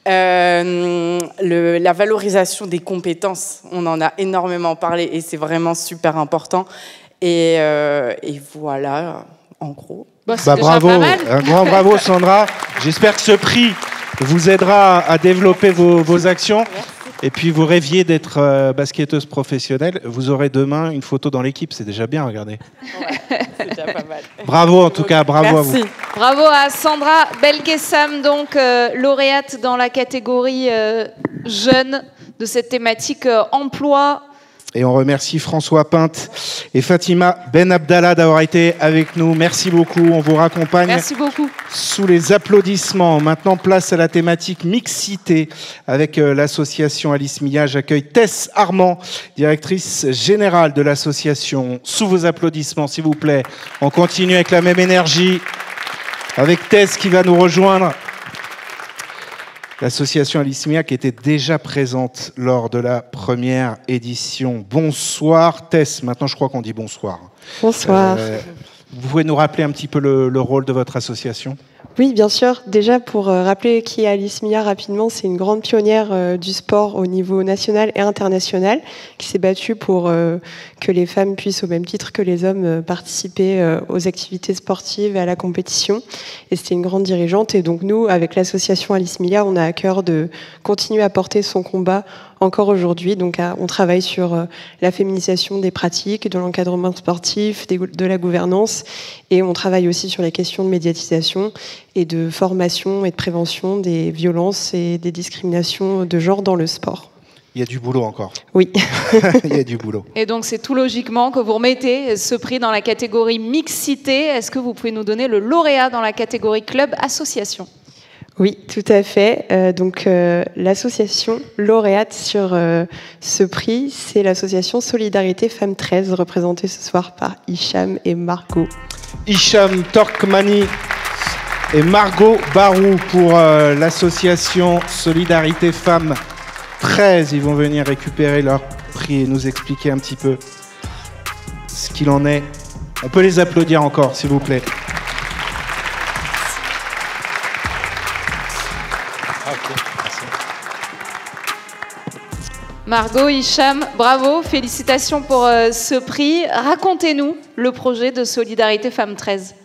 la valorisation des compétences, on en a énormément parlé et c'est vraiment super important. Et voilà, en gros. Bravo, un grand bravo Sandra. J'espère que ce prix vous aidera à développer vos actions. Et puis vous rêviez d'être basketteuse professionnelle, vous aurez demain une photo dans l'équipe, c'est déjà bien, regardez. Ouais, c'est déjà pas mal. Bravo en tout cas, bravo. Merci. À vous. Bravo à Sandra Belkessam, donc lauréate dans la catégorie jeune de cette thématique emploi. Et on remercie François Pinte et Fatima Ben Abdallah d'avoir été avec nous. Merci beaucoup, on vous raccompagne. Merci beaucoup. Sous les applaudissements. Maintenant, place à la thématique mixité avec l'association Alice Mia. J'accueille Tess Armand, directrice générale de l'association. Sous vos applaudissements, s'il vous plaît. On continue avec la même énergie avec Tess qui va nous rejoindre. L'association Alice Mia qui était déjà présente lors de la première édition. Bonsoir Tess, maintenant je crois qu'on dit bonsoir. Bonsoir. Vous pouvez nous rappeler un petit peu le rôle de votre association ? Oui, bien sûr. Déjà, pour rappeler qui est Alice Mia rapidement, c'est une grande pionnière du sport au niveau national et international qui s'est battue pour que les femmes puissent, au même titre que les hommes, participer aux activités sportives et à la compétition. Et c'était une grande dirigeante. Et donc nous, avec l'association Alice Mia, on a à cœur de continuer à porter son combat encore aujourd'hui. Donc on travaille sur la féminisation des pratiques, de l'encadrement sportif, de la gouvernance, et on travaille aussi sur les questions de médiatisation et de formation et de prévention des violences et des discriminations de genre dans le sport. Il y a du boulot encore. Oui. Il y a du boulot. Et donc c'est tout logiquement que vous remettez ce prix dans la catégorie mixité. Est-ce que vous pouvez nous donner le lauréat dans la catégorie club association ? Oui, tout à fait. L'association lauréate sur ce prix, c'est l'association Solidarité Femmes 13, représentée ce soir par Hicham et Margot. Hicham Torkmani et Margot Barou pour l'association Solidarité Femmes 13. Ils vont venir récupérer leur prix et nous expliquer un petit peu ce qu'il en est. On peut les applaudir encore, s'il vous plaît. Margot, Hicham, bravo, félicitations pour ce prix. Racontez-nous le projet de Solidarité Femmes 13.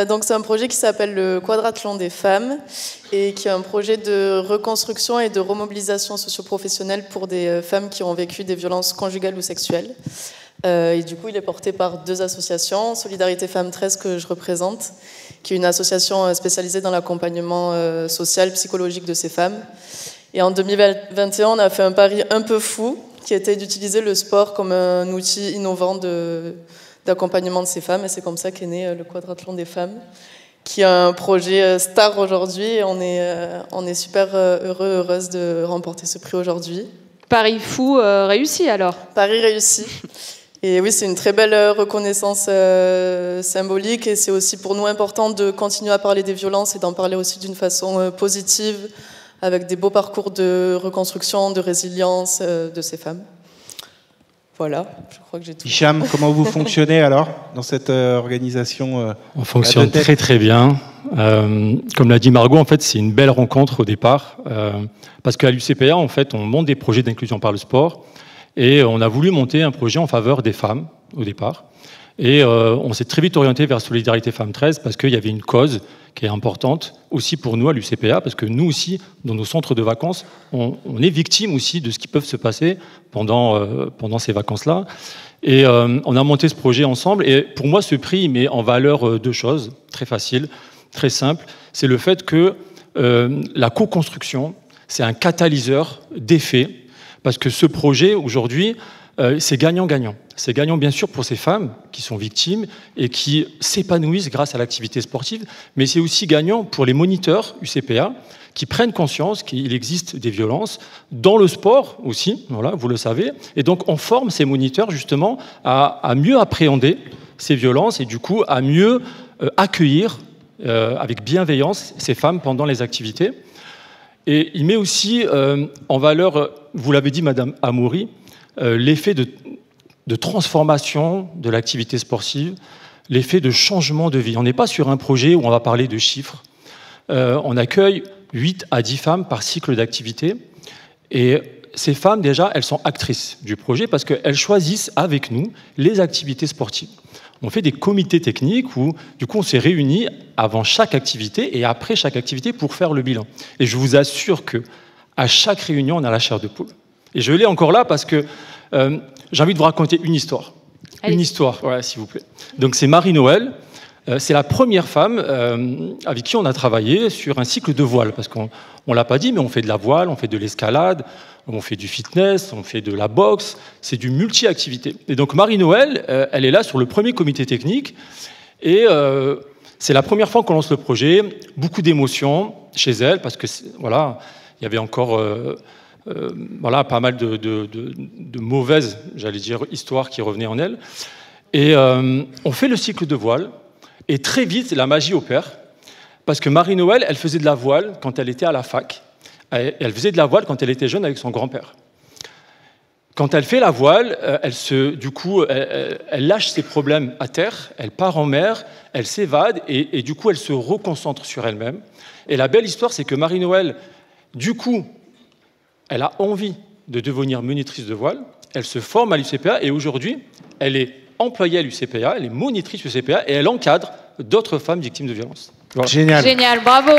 Donc c'est un projet qui s'appelle le Quadrathlon des femmes et qui est un projet de reconstruction et de remobilisation socio-professionnelle pour des femmes qui ont vécu des violences conjugales ou sexuelles. Et du coup, il est porté par deux associations, Solidarité Femmes 13 que je représente, qui est une association spécialisée dans l'accompagnement social, psychologique de ces femmes. Et en 2021, on a fait un pari un peu fou, qui était d'utiliser le sport comme un outil innovant d'accompagnement de ces femmes. Et c'est comme ça qu'est né le Quadrathlon des femmes, qui est un projet star aujourd'hui. Et on est super heureuse de remporter ce prix aujourd'hui. Paris fou réussi alors. Paris réussi. Et oui, c'est une très belle reconnaissance symbolique, et c'est aussi pour nous important de continuer à parler des violences et d'en parler aussi d'une façon positive, avec des beaux parcours de reconstruction, de résilience de ces femmes. Voilà, je crois que j'ai tout. Hicham, comment vous fonctionnez alors dans cette organisation On fonctionne très très bien. Comme l'a dit Margot, en fait, c'est une belle rencontre au départ, parce qu'à l'UCPA, en fait, on monte des projets d'inclusion par le sport. Et on a voulu monter un projet en faveur des femmes au départ. Et on s'est très vite orienté vers Solidarité Femmes 13 parce qu'il y avait une cause qui est importante aussi pour nous à l'UCPA, parce que nous aussi, dans nos centres de vacances, on est victime aussi de ce qui peut se passer pendant ces vacances-là. Et on a monté ce projet ensemble. Et pour moi, ce prix il met en valeur deux choses très faciles, très simples. C'est le fait que la co-construction, c'est un catalyseur d'effets. Parce que ce projet, aujourd'hui, c'est gagnant-gagnant. C'est gagnant, bien sûr, pour ces femmes qui sont victimes et qui s'épanouissent grâce à l'activité sportive, mais c'est aussi gagnant pour les moniteurs UCPA qui prennent conscience qu'il existe des violences dans le sport aussi, voilà, vous le savez. Et donc, on forme ces moniteurs, justement, à mieux appréhender ces violences et, du coup, à mieux accueillir avec bienveillance ces femmes pendant les activités. Et il met aussi en valeur, vous l'avez dit, Madame Amoury, l'effet de transformation de l'activité sportive, l'effet de changement de vie. On n'est pas sur un projet où on va parler de chiffres. On accueille 8 à 10 femmes par cycle d'activité. Et ces femmes, déjà, elles sont actrices du projet parce qu'elles choisissent avec nous les activités sportives. On fait des comités techniques où, du coup, on s'est réunis avant chaque activité et après chaque activité pour faire le bilan. Et je vous assure que à chaque réunion, on a la chair de poule. Et je l'ai encore là parce que j'ai envie de vous raconter une histoire. Allez. Une histoire, voilà, s'il vous plaît. Donc, c'est Marie-Noël. C'est la première femme avec qui on a travaillé sur un cycle de voile. Parce qu'on ne l'a pas dit, mais on fait de la voile, on fait de l'escalade, on fait du fitness, on fait de la boxe, c'est du multi-activité. Et donc Marie-Noël, elle est là sur le premier comité technique, et c'est la première fois qu'on lance le projet, beaucoup d'émotions chez elle, parce que voilà, il y avait encore voilà, pas mal de mauvaises, j'allais dire, histoires qui revenaient en elle. Et on fait le cycle de voile, et très vite, la magie opère, parce que Marie-Noël, elle faisait de la voile quand elle était à la fac. Elle faisait de la voile quand elle était jeune avec son grand-père. Quand elle fait la voile, elle lâche ses problèmes à terre, elle part en mer, elle s'évade et du coup, elle se reconcentre sur elle-même. Et la belle histoire, c'est que Marie-Noël, du coup, elle a envie de devenir monitrice de voile, elle se forme à l'UCPA et aujourd'hui, elle est employée à l'UCPA, elle est monitrice UCPA et elle encadre d'autres femmes victimes de violences. Voilà. Génial. Génial, bravo.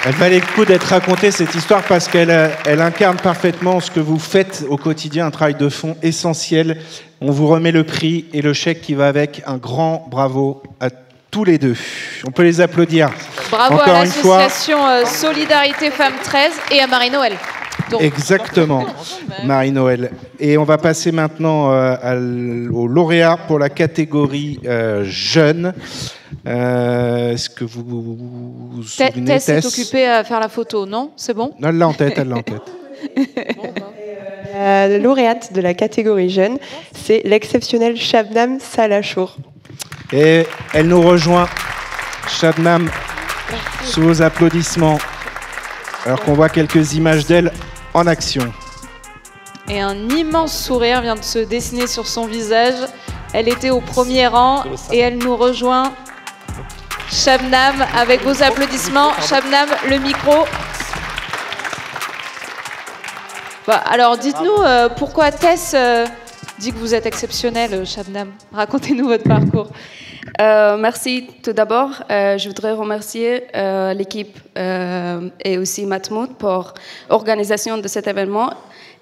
Elle valait le coup d'être racontée, cette histoire, parce qu'elle incarne parfaitement ce que vous faites au quotidien, un travail de fond essentiel. On vous remet le prix et le chèque qui va avec. Un grand bravo à tous les deux. On peut les applaudir. Bravo encore à une fois. l'association Solidarité Femmes 13 et à Marie-Noël. Exactement, Marie-Noël. Et on va passer maintenant au lauréat pour la catégorie jeune. Est-ce que vous vous souvenez, Tess est occupée à faire la photo, non? C'est bon? Elle l'a en tête, elle l'a en tête. La lauréate de la catégorie jeune, c'est l'exceptionnelle Shabnam Salachour. Et elle nous rejoint, Shabnam, sous vos applaudissements, alors qu'on voit quelques images d'elle en action. Et un immense sourire vient de se dessiner sur son visage. Elle était au premier rang et elle nous rejoint. Shabnam, avec vos applaudissements. Shabnam, le micro. Alors, dites-nous pourquoi Tess dit que vous êtes exceptionnelle, Shabnam. Racontez-nous votre parcours. Merci tout d'abord. Je voudrais remercier l'équipe et aussi Matmoud pour l'organisation de cet événement.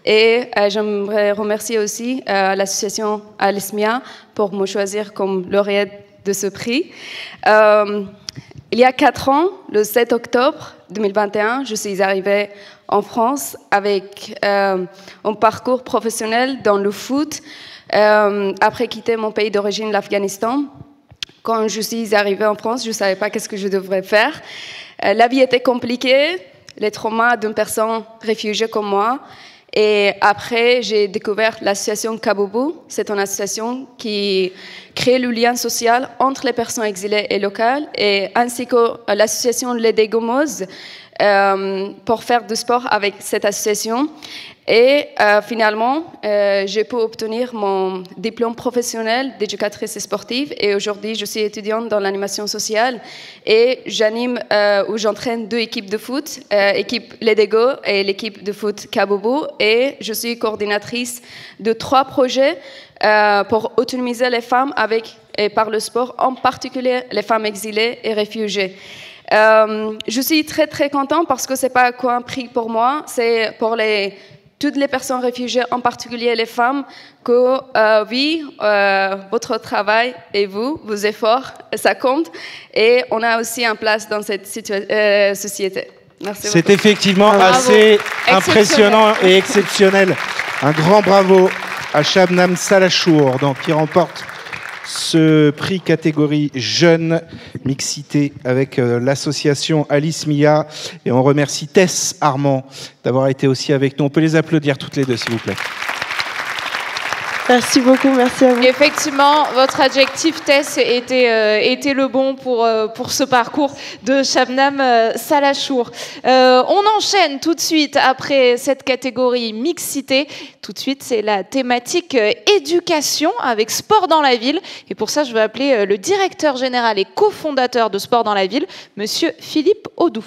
Et j'aimerais remercier aussi l'association Alismia pour me choisir comme lauréate de ce prix. il y a 4 ans, le 7 octobre 2021, je suis arrivée en France avec un parcours professionnel dans le foot, après quitter mon pays d'origine, l'Afghanistan. Quand je suis arrivée en France, je ne savais pas qu'est-ce que je devrais faire. La vie était compliquée, les traumas d'une personne réfugiée comme moi. Et après, j'ai découvert l'association Kabobo. C'est une association qui crée le lien social entre les personnes exilées et locales, et ainsi que l'association Les Dégomos pour faire du sport avec cette association. Et finalement, j'ai pu obtenir mon diplôme professionnel d'éducatrice sportive. Et aujourd'hui, je suis étudiante dans l'animation sociale et j'anime ou j'entraîne 2 équipes de foot, l'équipe Les Dégos et l'équipe de foot Kabobo. Et je suis coordinatrice de 3 projets pour autonomiser les femmes avec et par le sport, en particulier les femmes exilées et réfugiées. Je suis très très contente parce que c'est pas quoi un prix pour moi, c'est pour toutes les personnes réfugiées, en particulier les femmes, que oui, votre travail et vos efforts, ça compte. Et on a aussi une place dans cette société. Merci beaucoup. C'est effectivement assez impressionnant et exceptionnel. Un grand bravo à Shabnam Salachour, qui remporte ce prix catégorie jeune mixité avec l'association Alice Mia. Et on remercie Tess Armand d'avoir été aussi avec nous. On peut les applaudir toutes les deux, s'il vous plaît. Merci beaucoup, merci à vous. Effectivement, votre adjectif Tess était le bon pour ce parcours de Shabnam Salachour. On enchaîne tout de suite après cette catégorie mixité. Tout de suite, c'est la thématique éducation avec Sport dans la ville. Et pour ça, je vais appeler le directeur général et cofondateur de Sport dans la ville, monsieur Philippe Audoux.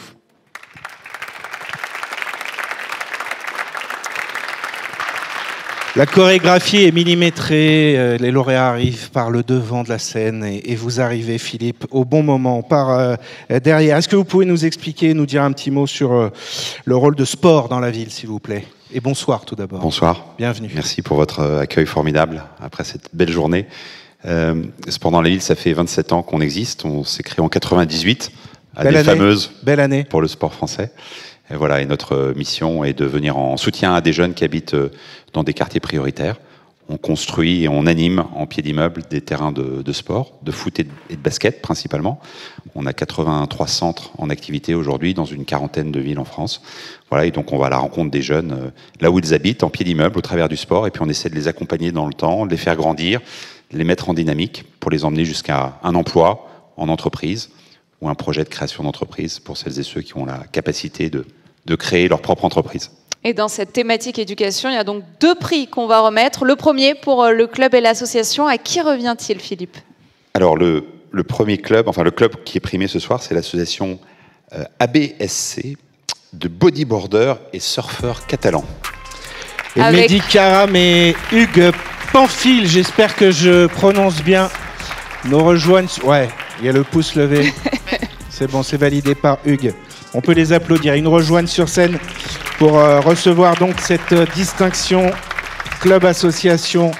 La chorégraphie est millimétrée, les lauréats arrivent par le devant de la scène et vous arrivez, Philippe, au bon moment, par derrière. Est-ce que vous pouvez nous expliquer, nous dire un petit mot sur le rôle de sport dans la ville, s'il vous plaît? Et bonsoir tout d'abord. Bonsoir. Bienvenue. Merci pour votre accueil formidable après cette belle journée. Sport dans la ville, ça fait 27 ans qu'on existe. On s'est créé en 98 à des fameuses belle année pour le sport français. Et voilà, et notre mission est de venir en soutien à des jeunes qui habitent dans des quartiers prioritaires. On construit et on anime en pied d'immeuble des terrains de sport, de foot et de basket principalement. On a 83 centres en activité aujourd'hui dans une 40aine de villes en France. Voilà, et donc on va à la rencontre des jeunes là où ils habitent, en pied d'immeuble, au travers du sport, et puis on essaie de les accompagner dans le temps, de les faire grandir, de les mettre en dynamique pour les emmener jusqu'à un emploi en entreprise ou un projet de création d'entreprise pour celles et ceux qui ont la capacité de créer leur propre entreprise. Et dans cette thématique éducation, il y a donc 2 prix qu'on va remettre. Le premier pour le club et l'association. À qui revient-il, Philippe? Alors, le premier club, enfin le club qui est primé ce soir, c'est l'association ABSC de bodyboarders et surfeurs catalans. Et Mehdi Karam et Hugues Pamphile, j'espère que je prononce bien, nous rejoignent. Ouais, il y a le pouce levé. C'est bon, c'est validé par Hugues. On peut les applaudir. Ils nous rejoignent sur scène pour recevoir donc cette distinction club-association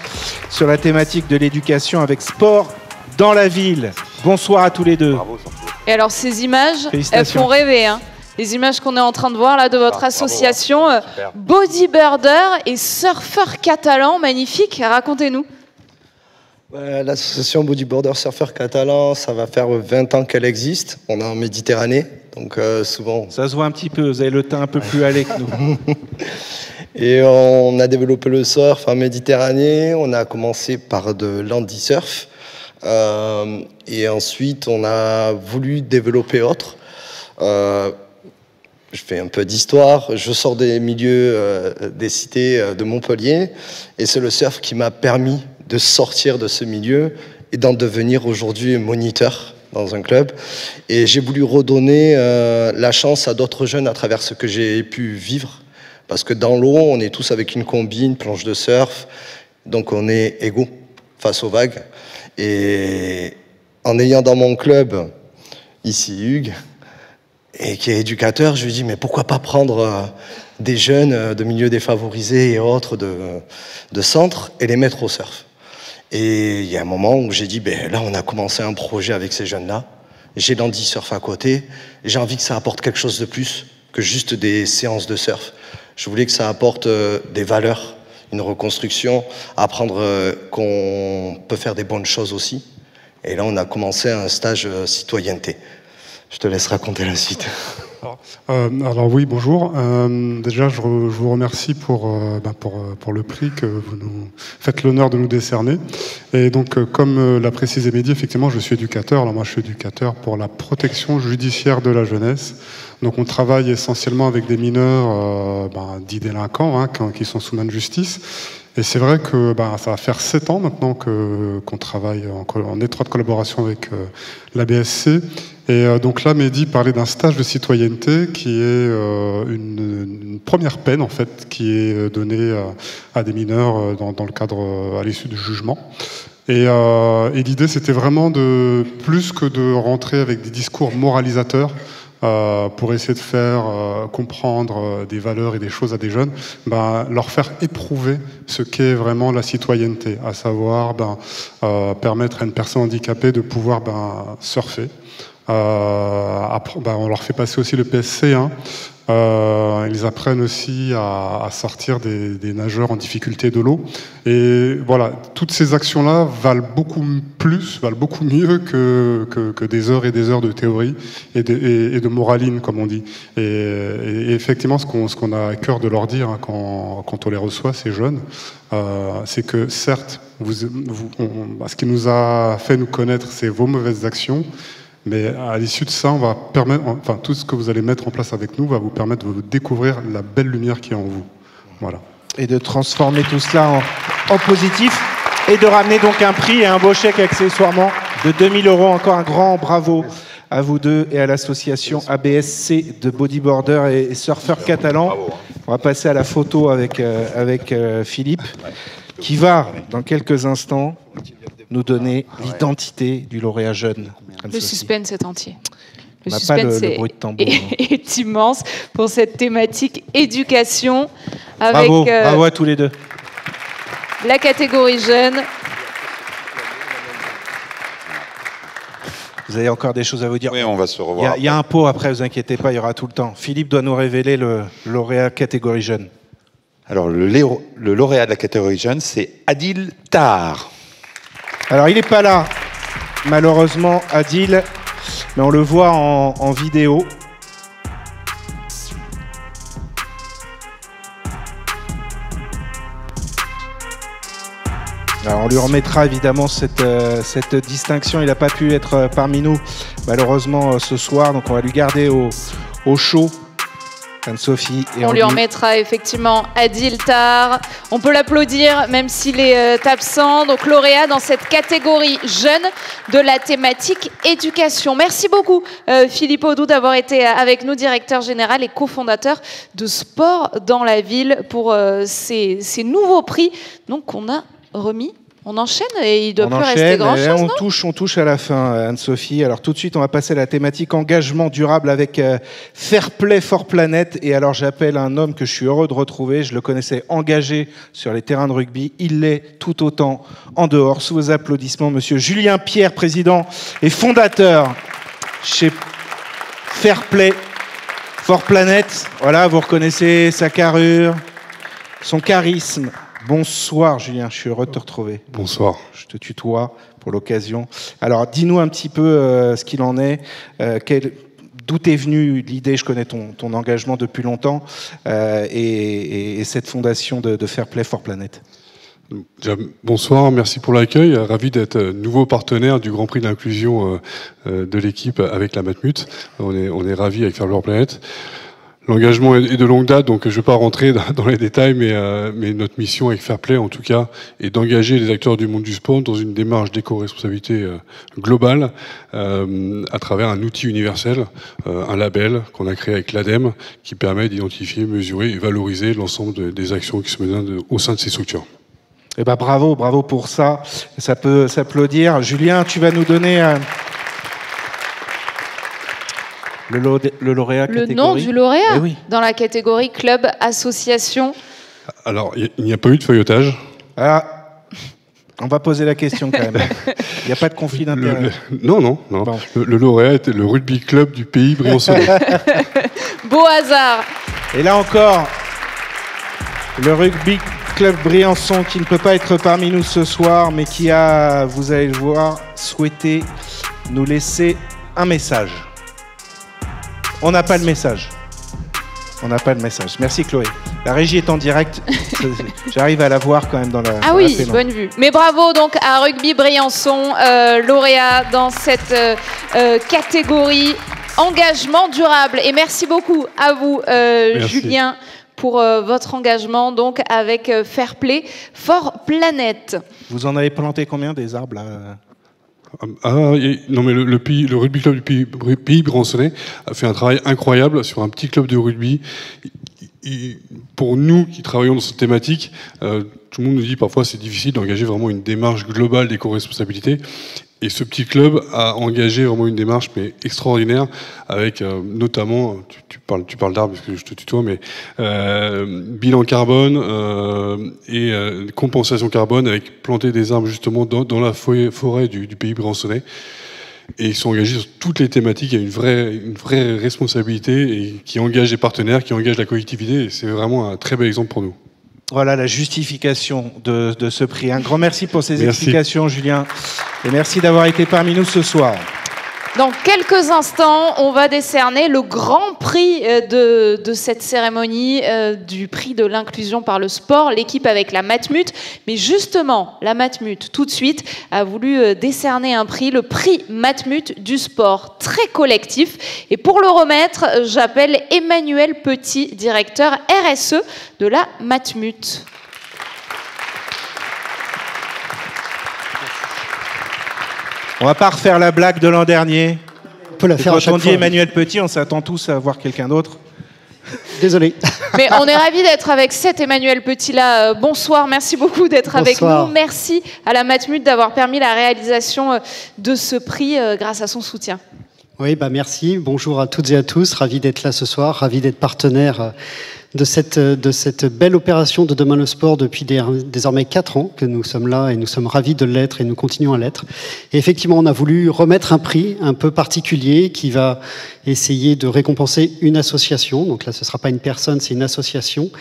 sur la thématique de l'éducation avec sport dans la ville. Bonsoir à tous les deux. Bravo, et alors ces images, elles font rêver. Hein. Les images qu'on est en train de voir là de votre association, bodybuilder et surfeur catalan, magnifique. Racontez-nous. L'association Bodyboarder Surfeur Catalan, ça va faire 20 ans qu'elle existe. On est en Méditerranée, donc souvent... Ça se voit un petit peu, vous avez le teint un peu plus allé que nous. Et on a développé le surf en Méditerranée. On a commencé par de l'handisurf. Et ensuite, on a voulu développer autre. Je fais un peu d'histoire. Je sors des milieux des cités de Montpellier. Et c'est le surf qui m'a permis de sortir de ce milieu et d'en devenir aujourd'hui moniteur dans un club. Et j'ai voulu redonner la chance à d'autres jeunes à travers ce que j'ai pu vivre. Parce que dans l'eau, on est tous avec une combi, une planche de surf, donc on est égaux face aux vagues. Et en ayant dans mon club, ici Hugues, et qui est éducateur, je lui dis, mais pourquoi pas prendre des jeunes de milieux défavorisés et autres de centres et les mettre au surf. Et il y a un moment où j'ai dit, ben là on a commencé un projet avec ces jeunes-là, j'ai l'handi-surf à côté, j'ai envie que ça apporte quelque chose de plus que juste des séances de surf. Je voulais que ça apporte des valeurs, une reconstruction, apprendre qu'on peut faire des bonnes choses aussi. Et là, on a commencé un stage citoyenneté. Je te laisse raconter la suite. Alors oui, bonjour. Déjà, je vous remercie pour le prix que vous nous faites l'honneur de nous décerner. Et donc, comme l'a précisé Mehdi, effectivement, je suis éducateur. Alors moi, je suis éducateur pour la protection judiciaire de la jeunesse. Donc on travaille essentiellement avec des mineurs dits délinquants, qui sont sous main de justice. Et c'est vrai que ça va faire 7 ans maintenant qu'on travaille en étroite collaboration avec la BSC. Et donc là, Mehdi parlait d'un stage de citoyenneté qui est une première peine en fait, qui est donnée à des mineurs dans le cadre à l'issue du jugement. Et l'idée, c'était vraiment de plus que de rentrer avec des discours moralisateurs. Pour essayer de faire comprendre des valeurs et des choses à des jeunes, leur faire éprouver ce qu'est vraiment la citoyenneté, à savoir permettre à une personne handicapée de pouvoir surfer. On leur fait passer aussi le PSC1. Ils apprennent aussi à sortir des nageurs en difficulté de l'eau. Et voilà, toutes ces actions-là valent beaucoup mieux que des heures et des heures de théorie et de moraline, comme on dit. Et effectivement, ce qu'on a à cœur de leur dire quand on les reçoit, ces jeunes, c'est que certes, ce qui nous a fait nous connaître, c'est vos mauvaises actions. Mais à l'issue de ça, on va permettre, tout ce que vous allez mettre en place avec nous va vous permettre de découvrir la belle lumière qui est en vous. Voilà. Et de transformer tout cela en positif et de ramener donc un prix et un beau chèque accessoirement de 2000 €. Encore un grand bravo à vous deux et à l'association ABSC de bodyboarders et surfeurs catalans. On va passer à la photo avec Philippe, qui va, dans quelques instants, nous donner l'identité du lauréat jeune. Le suspense est entier. Le On n'a suspense pas le bruit de tambour, est immense pour cette thématique éducation avec bravo à tous les deux. La catégorie jeune. Vous avez encore des choses à vous dire? Oui, on va se revoir. Il y a un pot après, vous inquiétez pas, il y aura tout le temps. Philippe doit nous révéler le lauréat catégorie jeune. Alors, le lauréat de la catégorie jeune, c'est Adil Tahar. Alors, il n'est pas là, malheureusement, Adil, mais on le voit en vidéo. Alors, on lui remettra évidemment cette distinction. Il n'a pas pu être parmi nous, malheureusement, ce soir. Donc, on va lui garder au chaud. Anne-Sophie. On lui remettra effectivement Adil Tahar. On peut l'applaudir même s'il est absent. Donc lauréat dans cette catégorie jeune de la thématique éducation. Merci beaucoup Philippe Audou d'avoir été avec nous, directeur général et cofondateur de Sport dans la ville pour ces nouveaux prix donc qu'on a remis. On enchaîne et il ne doit plus rester grand-chose, non ? On touche à la fin, Anne-Sophie. Alors tout de suite, on va passer à la thématique engagement durable avec Fair Play for Planet. Et alors j'appelle un homme que je suis heureux de retrouver. Je le connaissais engagé sur les terrains de rugby. Il l'est tout autant en dehors. Sous vos applaudissements, monsieur Julien Pierre, président et fondateur chez Fair Play for Planet. Voilà, vous reconnaissez sa carrure, son charisme. Bonsoir Julien, je suis heureux de te retrouver. Bonsoir. Je te tutoie pour l'occasion. Alors dis-nous un petit peu ce qu'il en est, d'où est venue l'idée, je connais ton engagement depuis longtemps, et cette fondation de Fair Play for Planet. Déjà, bonsoir, merci pour l'accueil. Ravi d'être nouveau partenaire du Grand Prix d'inclusion de l'équipe avec la Matmut. On est ravis avec Fair Play for Planet. L'engagement est de longue date, donc je ne vais pas rentrer dans les détails, mais notre mission avec Fair Play, en tout cas, est d'engager les acteurs du monde du sport dans une démarche d'éco-responsabilité globale à travers un outil universel, un label qu'on a créé avec l'ADEME, qui permet d'identifier, mesurer et valoriser l'ensemble des actions qui se menent au sein de ces structures. Eh ben bravo pour ça. Ça peut s'applaudir. Julien, tu vas nous donner... Le lauréat catégorie. Le nom du lauréat dans la catégorie club association. Alors, il n'y a pas eu de feuilletage. Ah, On va poser la question quand même. Il n'y a pas de conflit d'intérêt. Non. Bon. Le lauréat était le rugby club du pays Briançonnais. Beau hasard. Et là encore, le rugby club Briançon qui ne peut pas être parmi nous ce soir, mais qui a, vous allez le voir, souhaité nous laisser un message. On n'a pas le message. On n'a pas le message. Merci Chloé. La régie est en direct. J'arrive à la voir quand même dans la. Ah oui, bonne vue. Mais bravo donc à Rugby Briançon, lauréat dans cette catégorie engagement durable. Et merci beaucoup à vous, Julien, pour votre engagement donc avec Fair Play for Planet. Vous en avez planté combien des arbres là? Non mais le rugby club du pays Briançonnais a fait un travail incroyable sur un petit club de rugby. Pour nous qui travaillons dans cette thématique, tout le monde nous dit parfois c'est difficile d'engager vraiment une démarche globale d'éco-responsabilité. Et ce petit club a engagé vraiment une démarche mais extraordinaire avec notamment, tu parles d'arbres parce que je te tutoie, mais bilan carbone et compensation carbone avec planter des arbres justement dans la forêt du pays briançonnais. Et ils sont engagés sur toutes les thématiques. Il y a une vraie responsabilité et qui engage les partenaires, qui engage la collectivité. Et c'est vraiment un très bel exemple pour nous. Voilà la justification de ce prix. Un grand merci pour ces explications, Julien. Et merci d'avoir été parmi nous ce soir. Dans quelques instants, on va décerner le grand prix de cette cérémonie, du prix de l'inclusion par le sport, l'équipe avec la Matmut. Mais justement, la Matmut, tout de suite, a voulu décerner un prix, le prix Matmut du sport, très collectif. Et pour le remettre, j'appelle Emmanuel Petit, directeur RSE de la Matmut. On va pas refaire la blague de l'an dernier. On peut la faire à chaque fois. Quand on dit Emmanuel Petit, on s'attend tous à voir quelqu'un d'autre. Désolé. Mais on est ravis d'être avec cet Emmanuel Petit-là. Bonsoir, merci beaucoup d'être avec nous. Merci à la Matmut d'avoir permis la réalisation de ce prix grâce à son soutien. Oui, merci. Bonjour à toutes et à tous. Ravi d'être là ce soir, ravi d'être partenaire de cette belle opération de Demain le Sport depuis désormais 4 ans que nous sommes là et nous sommes ravis de l'être et nous continuons à l'être. Et effectivement, on a voulu remettre un prix un peu particulier qui va essayer de récompenser une association. Donc là, ce ne sera pas une personne, c'est une association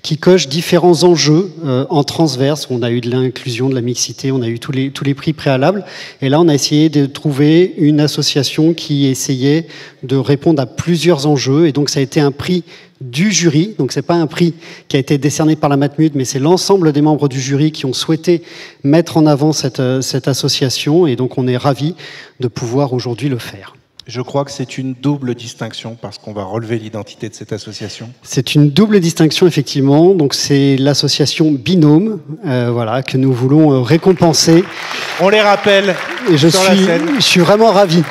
qui coche différents enjeux en transverse. On a eu de l'inclusion, de la mixité, on a eu tous les prix préalables. Et là, on a essayé de trouver une association qui essayait de répondre à plusieurs enjeux. Et donc, ça a été un prix du jury, donc c'est pas un prix qui a été décerné par la Matmut, mais c'est l'ensemble des membres du jury qui ont souhaité mettre en avant cette association, et donc on est ravis de pouvoir aujourd'hui le faire. Je crois que c'est une double distinction parce qu'on va relever l'identité de cette association. C'est une double distinction effectivement, donc c'est l'association Binôme, voilà, que nous voulons récompenser. On les rappelle et sur la scène. Je suis vraiment ravi.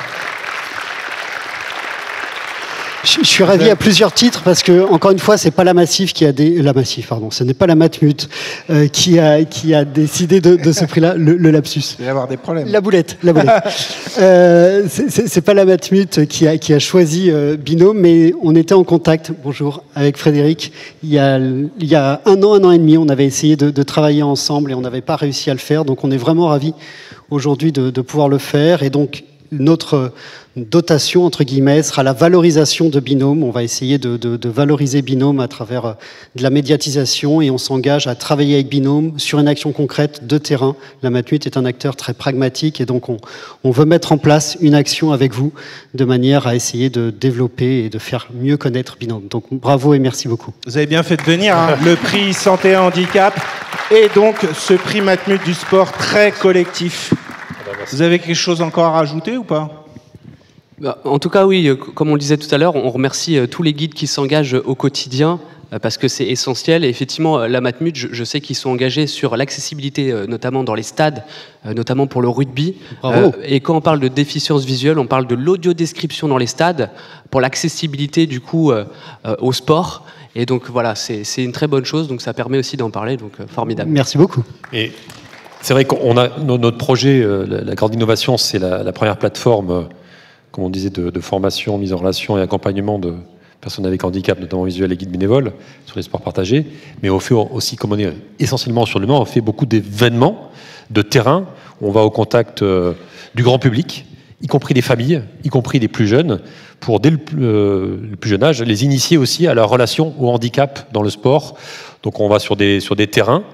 Je suis ravi à plusieurs titres parce que, encore une fois, c'est pas la Massif qui a ce n'est pas la Matmut qui a décidé de ce prix-là, le lapsus. Il va y avoir des problèmes. La boulette. C'est pas la Matmut qui a choisi Binôme, mais on était en contact, bonjour, avec Frédéric, il y a un an et demi, on avait essayé de travailler ensemble et on n'avait pas réussi à le faire, donc on est vraiment ravis aujourd'hui de pouvoir le faire, et donc notre dotation, entre guillemets, sera la valorisation de Binôme. On va essayer de valoriser Binôme à travers de la médiatisation, et on s'engage à travailler avec Binôme sur une action concrète de terrain. La Matmut est un acteur très pragmatique, et donc on veut mettre en place une action avec vous de manière à essayer de développer et de faire mieux connaître Binôme. Donc bravo et merci beaucoup. Vous avez bien fait de venir, hein. Le prix Santé et Handicap et donc ce prix Matmut du sport très collectif. Vous avez quelque chose encore à rajouter ou pas ? En tout cas, oui, comme on le disait tout à l'heure, on remercie tous les guides qui s'engagent au quotidien parce que c'est essentiel. Et effectivement, la Matmut, je sais qu'ils sont engagés sur l'accessibilité, notamment dans les stades, notamment pour le rugby. Et quand on parle de déficience visuelle, on parle de l'audiodescription dans les stades pour l'accessibilité du coup au sport. Et donc voilà, c'est une très bonne chose. Donc ça permet aussi d'en parler. Donc formidable. Merci beaucoup. Et c'est vrai qu'on a notre projet, la grande innovation, c'est la première plateforme, comme on disait, de formation, mise en relation et accompagnement de personnes avec handicap, notamment visuels et guides bénévoles, sur les sports partagés. Mais on fait aussi, comme on est essentiellement sur l'humain, on fait beaucoup d'événements de terrain où on va au contact du grand public, y compris des familles, y compris des plus jeunes, pour dès le plus jeune âge, les initier aussi à leur relation au handicap dans le sport. Donc on va sur des terrains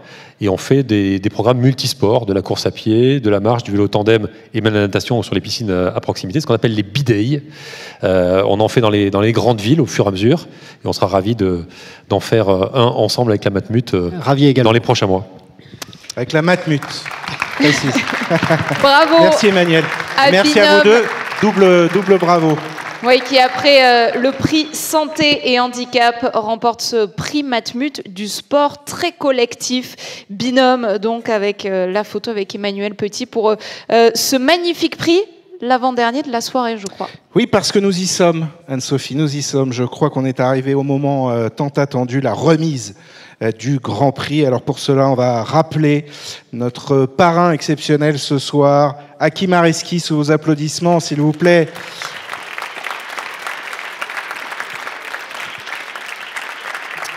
et on fait des programmes multisports, de la course à pied, de la marche, du vélo tandem et même de la natation sur les piscines à proximité, ce qu'on appelle les B-Day. On en fait dans les grandes villes au fur et à mesure et on sera ravis d'en faire un ensemble avec la Matmut dans les prochains mois. Avec la Matmut. Précise. Bravo. Merci Emmanuel. Merci à vous deux. Double bravo. Oui, qui après le prix santé et handicap remporte ce prix Matmut du sport très collectif, binôme donc avec la photo avec Emmanuel Petit pour ce magnifique prix, l'avant-dernier de la soirée je crois. Oui, parce que nous y sommes, Anne-Sophie, nous y sommes. Je crois qu'on est arrivé au moment tant attendu, la remise du Grand Prix. Alors pour cela, on va rappeler notre parrain exceptionnel ce soir, Hakim Areski, sous vos applaudissements, s'il vous plaît.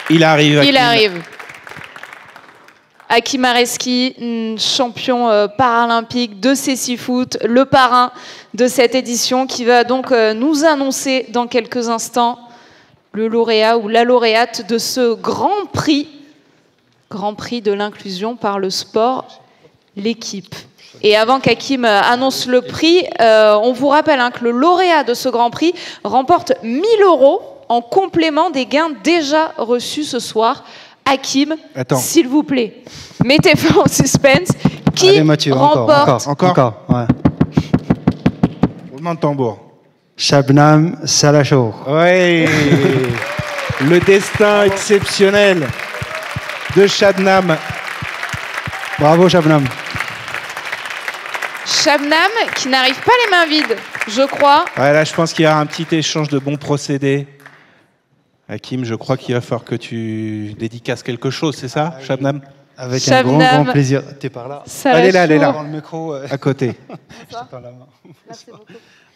Il arrive. Hakim. Il arrive. Hakim Areski, champion paralympique de cécifoot, le parrain de cette édition qui va donc nous annoncer dans quelques instants le lauréat ou la lauréate de ce Grand Prix de l'inclusion par le sport, l'équipe. Et avant qu'Hakim annonce le prix, on vous rappelle que le lauréat de ce Grand Prix remporte 1 000 € en complément des gains déjà reçus ce soir. Hakim, s'il vous plaît, mettez fin au suspense. Qui Allez, Mathieu, remporte encore ouais. Roulement de tambour. Shabnam Salachour. Oui. Le destin exceptionnel de Shabnam. Bravo Shabnam. Shabnam qui n'arrive pas les mains vides, je crois. Ouais, là, je pense qu'il y a un petit échange de bons procédés. Hakim, je crois qu'il va falloir que tu dédicaces quelque chose, c'est ça, Shabnam? Avec un grand plaisir. T'es par là. Elle est là. Le micro, à côté. Je te parle la main. Merci beaucoup.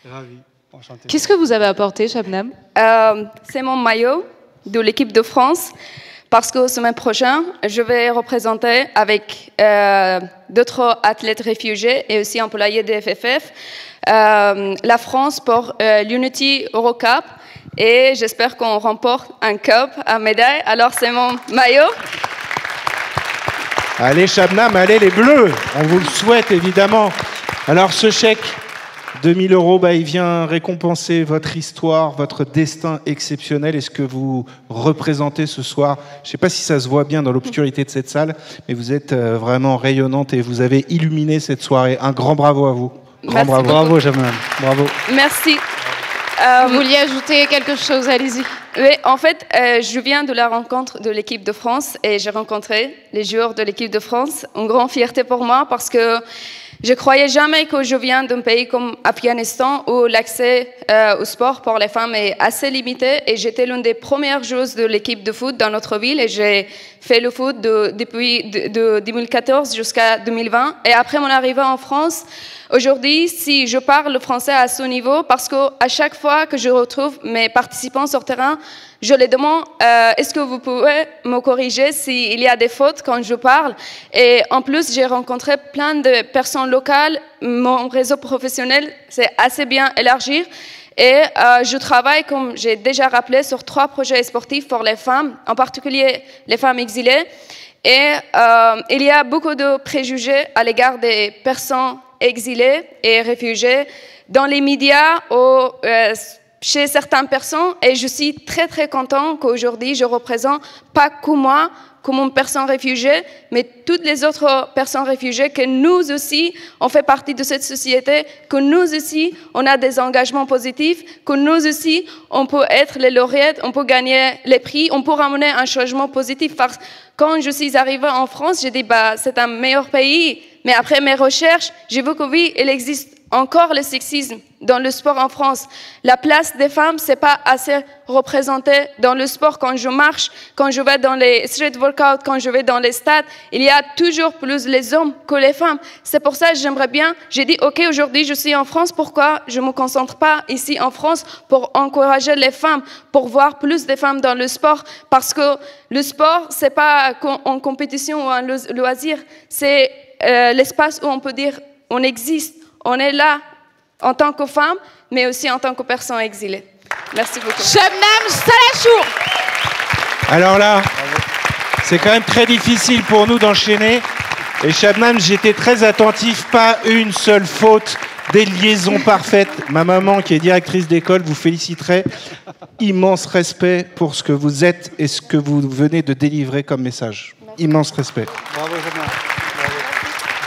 Ravi. Enchanté. Qu'est-ce que vous avez apporté, Shabnam? C'est mon maillot de l'équipe de France. Parce qu'au semaine prochain, je vais représenter avec d'autres athlètes réfugiés et aussi employés de FFF la France pour l'Unity Eurocup. Et j'espère qu'on remporte un cup à médaille. Alors c'est mon maillot. Allez Shabnam, allez les Bleus. On vous le souhaite évidemment. Alors ce chèque de 1 000 €, il vient récompenser votre histoire, votre destin exceptionnel et ce que vous représentez ce soir. Je ne sais pas si ça se voit bien dans l'obscurité de cette salle, mais vous êtes vraiment rayonnante et vous avez illuminé cette soirée. Un grand bravo à vous. Merci bravo. Bravo, Shabnam. Bravo. Merci. Vous vouliez ajouter quelque chose, allez-y. Oui, en fait, je viens de la rencontre de l'équipe de France et j'ai rencontré les joueurs de l'équipe de France. Une grande fierté pour moi parce que je ne croyais jamais que je viens d'un pays comme Afghanistan où l'accès au sport pour les femmes est assez limité. Et j'étais l'une des premières joueuses de l'équipe de foot dans notre ville et j'ai fait le foot depuis 2014 jusqu'à 2020. Et après mon arrivée en France, aujourd'hui, si je parle le français à ce niveau, parce qu'à chaque fois que je retrouve mes participants sur terrain, je les demande est-ce que vous pouvez me corriger s'il y a des fautes quand je parle. Et en plus, j'ai rencontré plein de personnes locales. Mon réseau professionnel s'est assez bien élargi. Et je travaille, comme j'ai déjà rappelé, sur 3 projets sportifs pour les femmes, en particulier les femmes exilées. Et il y a beaucoup de préjugés à l'égard des personnes exilées et réfugiées dans les médias ou chez certaines personnes. Et je suis très, très contente qu'aujourd'hui, je représente pas que moi, comme une personne réfugiée, mais toutes les autres personnes réfugiées, que nous aussi, on fait partie de cette société, que nous aussi, on a des engagements positifs, que nous aussi, on peut être les lauréats, on peut gagner les prix, on peut ramener un changement positif. Parce que quand je suis arrivée en France, j'ai dit, c'est un meilleur pays. Mais après mes recherches, j'ai vu que oui, il existe encore le sexisme dans le sport en France. La place des femmes, c'est pas assez représenté dans le sport. Quand je marche, quand je vais dans les street workouts, quand je vais dans les stades, il y a toujours plus les hommes que les femmes. C'est pour ça que j'aimerais bien, j'ai dit, OK, aujourd'hui je suis en France, pourquoi je me concentre pas ici en France pour encourager les femmes, pour voir plus de femmes dans le sport? Parce que le sport, c'est pas en compétition ou en loisir, c'est l'espace où on peut dire, on existe, on est là, en tant que femme, mais aussi en tant que personne exilée. Merci beaucoup. Shabnam Salachour. Alors là, c'est quand même très difficile pour nous d'enchaîner. Et Shabnam, j'étais très attentif, pas une seule faute, des liaisons parfaites. Ma maman, qui est directrice d'école, vous féliciterait. Immense respect pour ce que vous êtes et ce que vous venez de délivrer comme message. Immense respect. Bravo, Shabnam.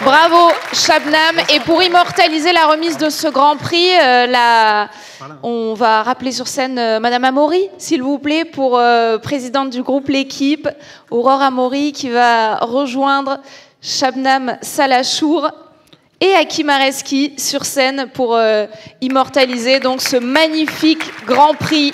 Bravo Shabnam. Et pour immortaliser la remise de ce Grand Prix, on va rappeler sur scène Madame Amaury, s'il vous plaît, pour présidente du groupe L'équipe, Aurore Amaury, qui va rejoindre Shabnam Salachour et Hakim Areski sur scène pour immortaliser donc ce magnifique Grand Prix.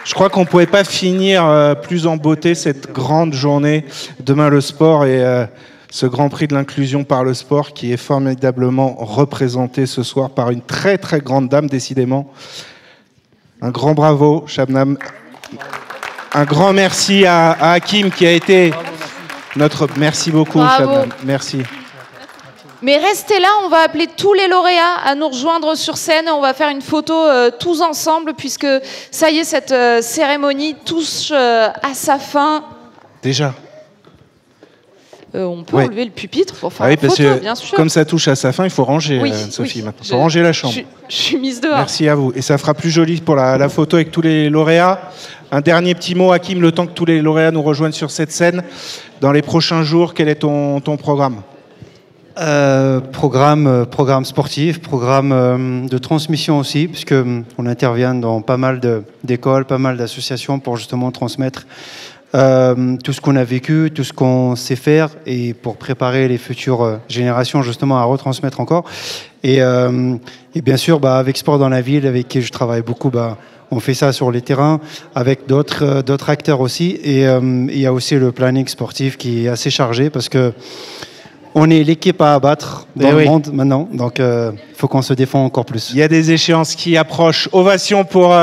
Je crois qu'on ne pouvait pas finir plus en beauté cette grande journée. Demain le sport et ce Grand Prix de l'inclusion par le sport qui est formidablement représenté ce soir par une très très grande dame, décidément. Un grand bravo, Shabnam. Un grand merci à Hakim qui a été notre... Merci beaucoup, Shabnam. Merci. Mais restez là, on va appeler tous les lauréats à nous rejoindre sur scène. On va faire une photo tous ensemble puisque ça y est, cette cérémonie touche à sa fin. Déjà. On peut enlever le pupitre pour faire oui, une parce photo, que bien sûr. Comme ça touche à sa fin, il faut ranger, Sophie. Maintenant. Il faut ranger la chambre. Je suis mise dehors. Merci à vous. Et ça fera plus joli pour la photo avec tous les lauréats. Un dernier petit mot, Hakim, le temps que tous les lauréats nous rejoignent sur cette scène. Dans les prochains jours, quel est ton programme ? Programme sportif, programme de transmission aussi, puisque on intervient dans pas mal d'écoles, pas mal d'associations pour justement transmettre tout ce qu'on a vécu, tout ce qu'on sait faire et pour préparer les futures générations justement à retransmettre encore. Et bien sûr, avec Sport dans la ville, avec qui je travaille beaucoup, on fait ça sur les terrains avec d'autres acteurs aussi. Et il y a aussi le planning sportif qui est assez chargé parce que on est l'équipe à abattre dans le monde maintenant, donc il faut qu'on se défende encore plus. Il y a des échéances qui approchent. Ovation pour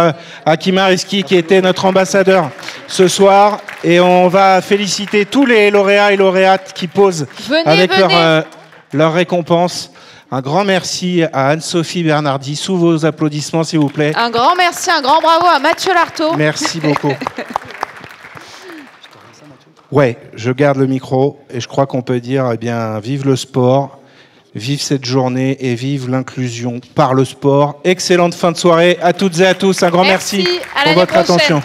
Hakim Areski qui était notre ambassadeur ce soir. Et on va féliciter tous les lauréats et lauréates qui posent avec leur récompense. Un grand merci à Anne-Sophie Bernardi. Sous vos applaudissements, s'il vous plaît. Un grand merci, un grand bravo à Mathieu Lartaud. Merci beaucoup. Ouais, je garde le micro et je crois qu'on peut dire, vive le sport, vive cette journée et vive l'inclusion par le sport. Excellente fin de soirée à toutes et à tous. Un grand merci pour votre attention.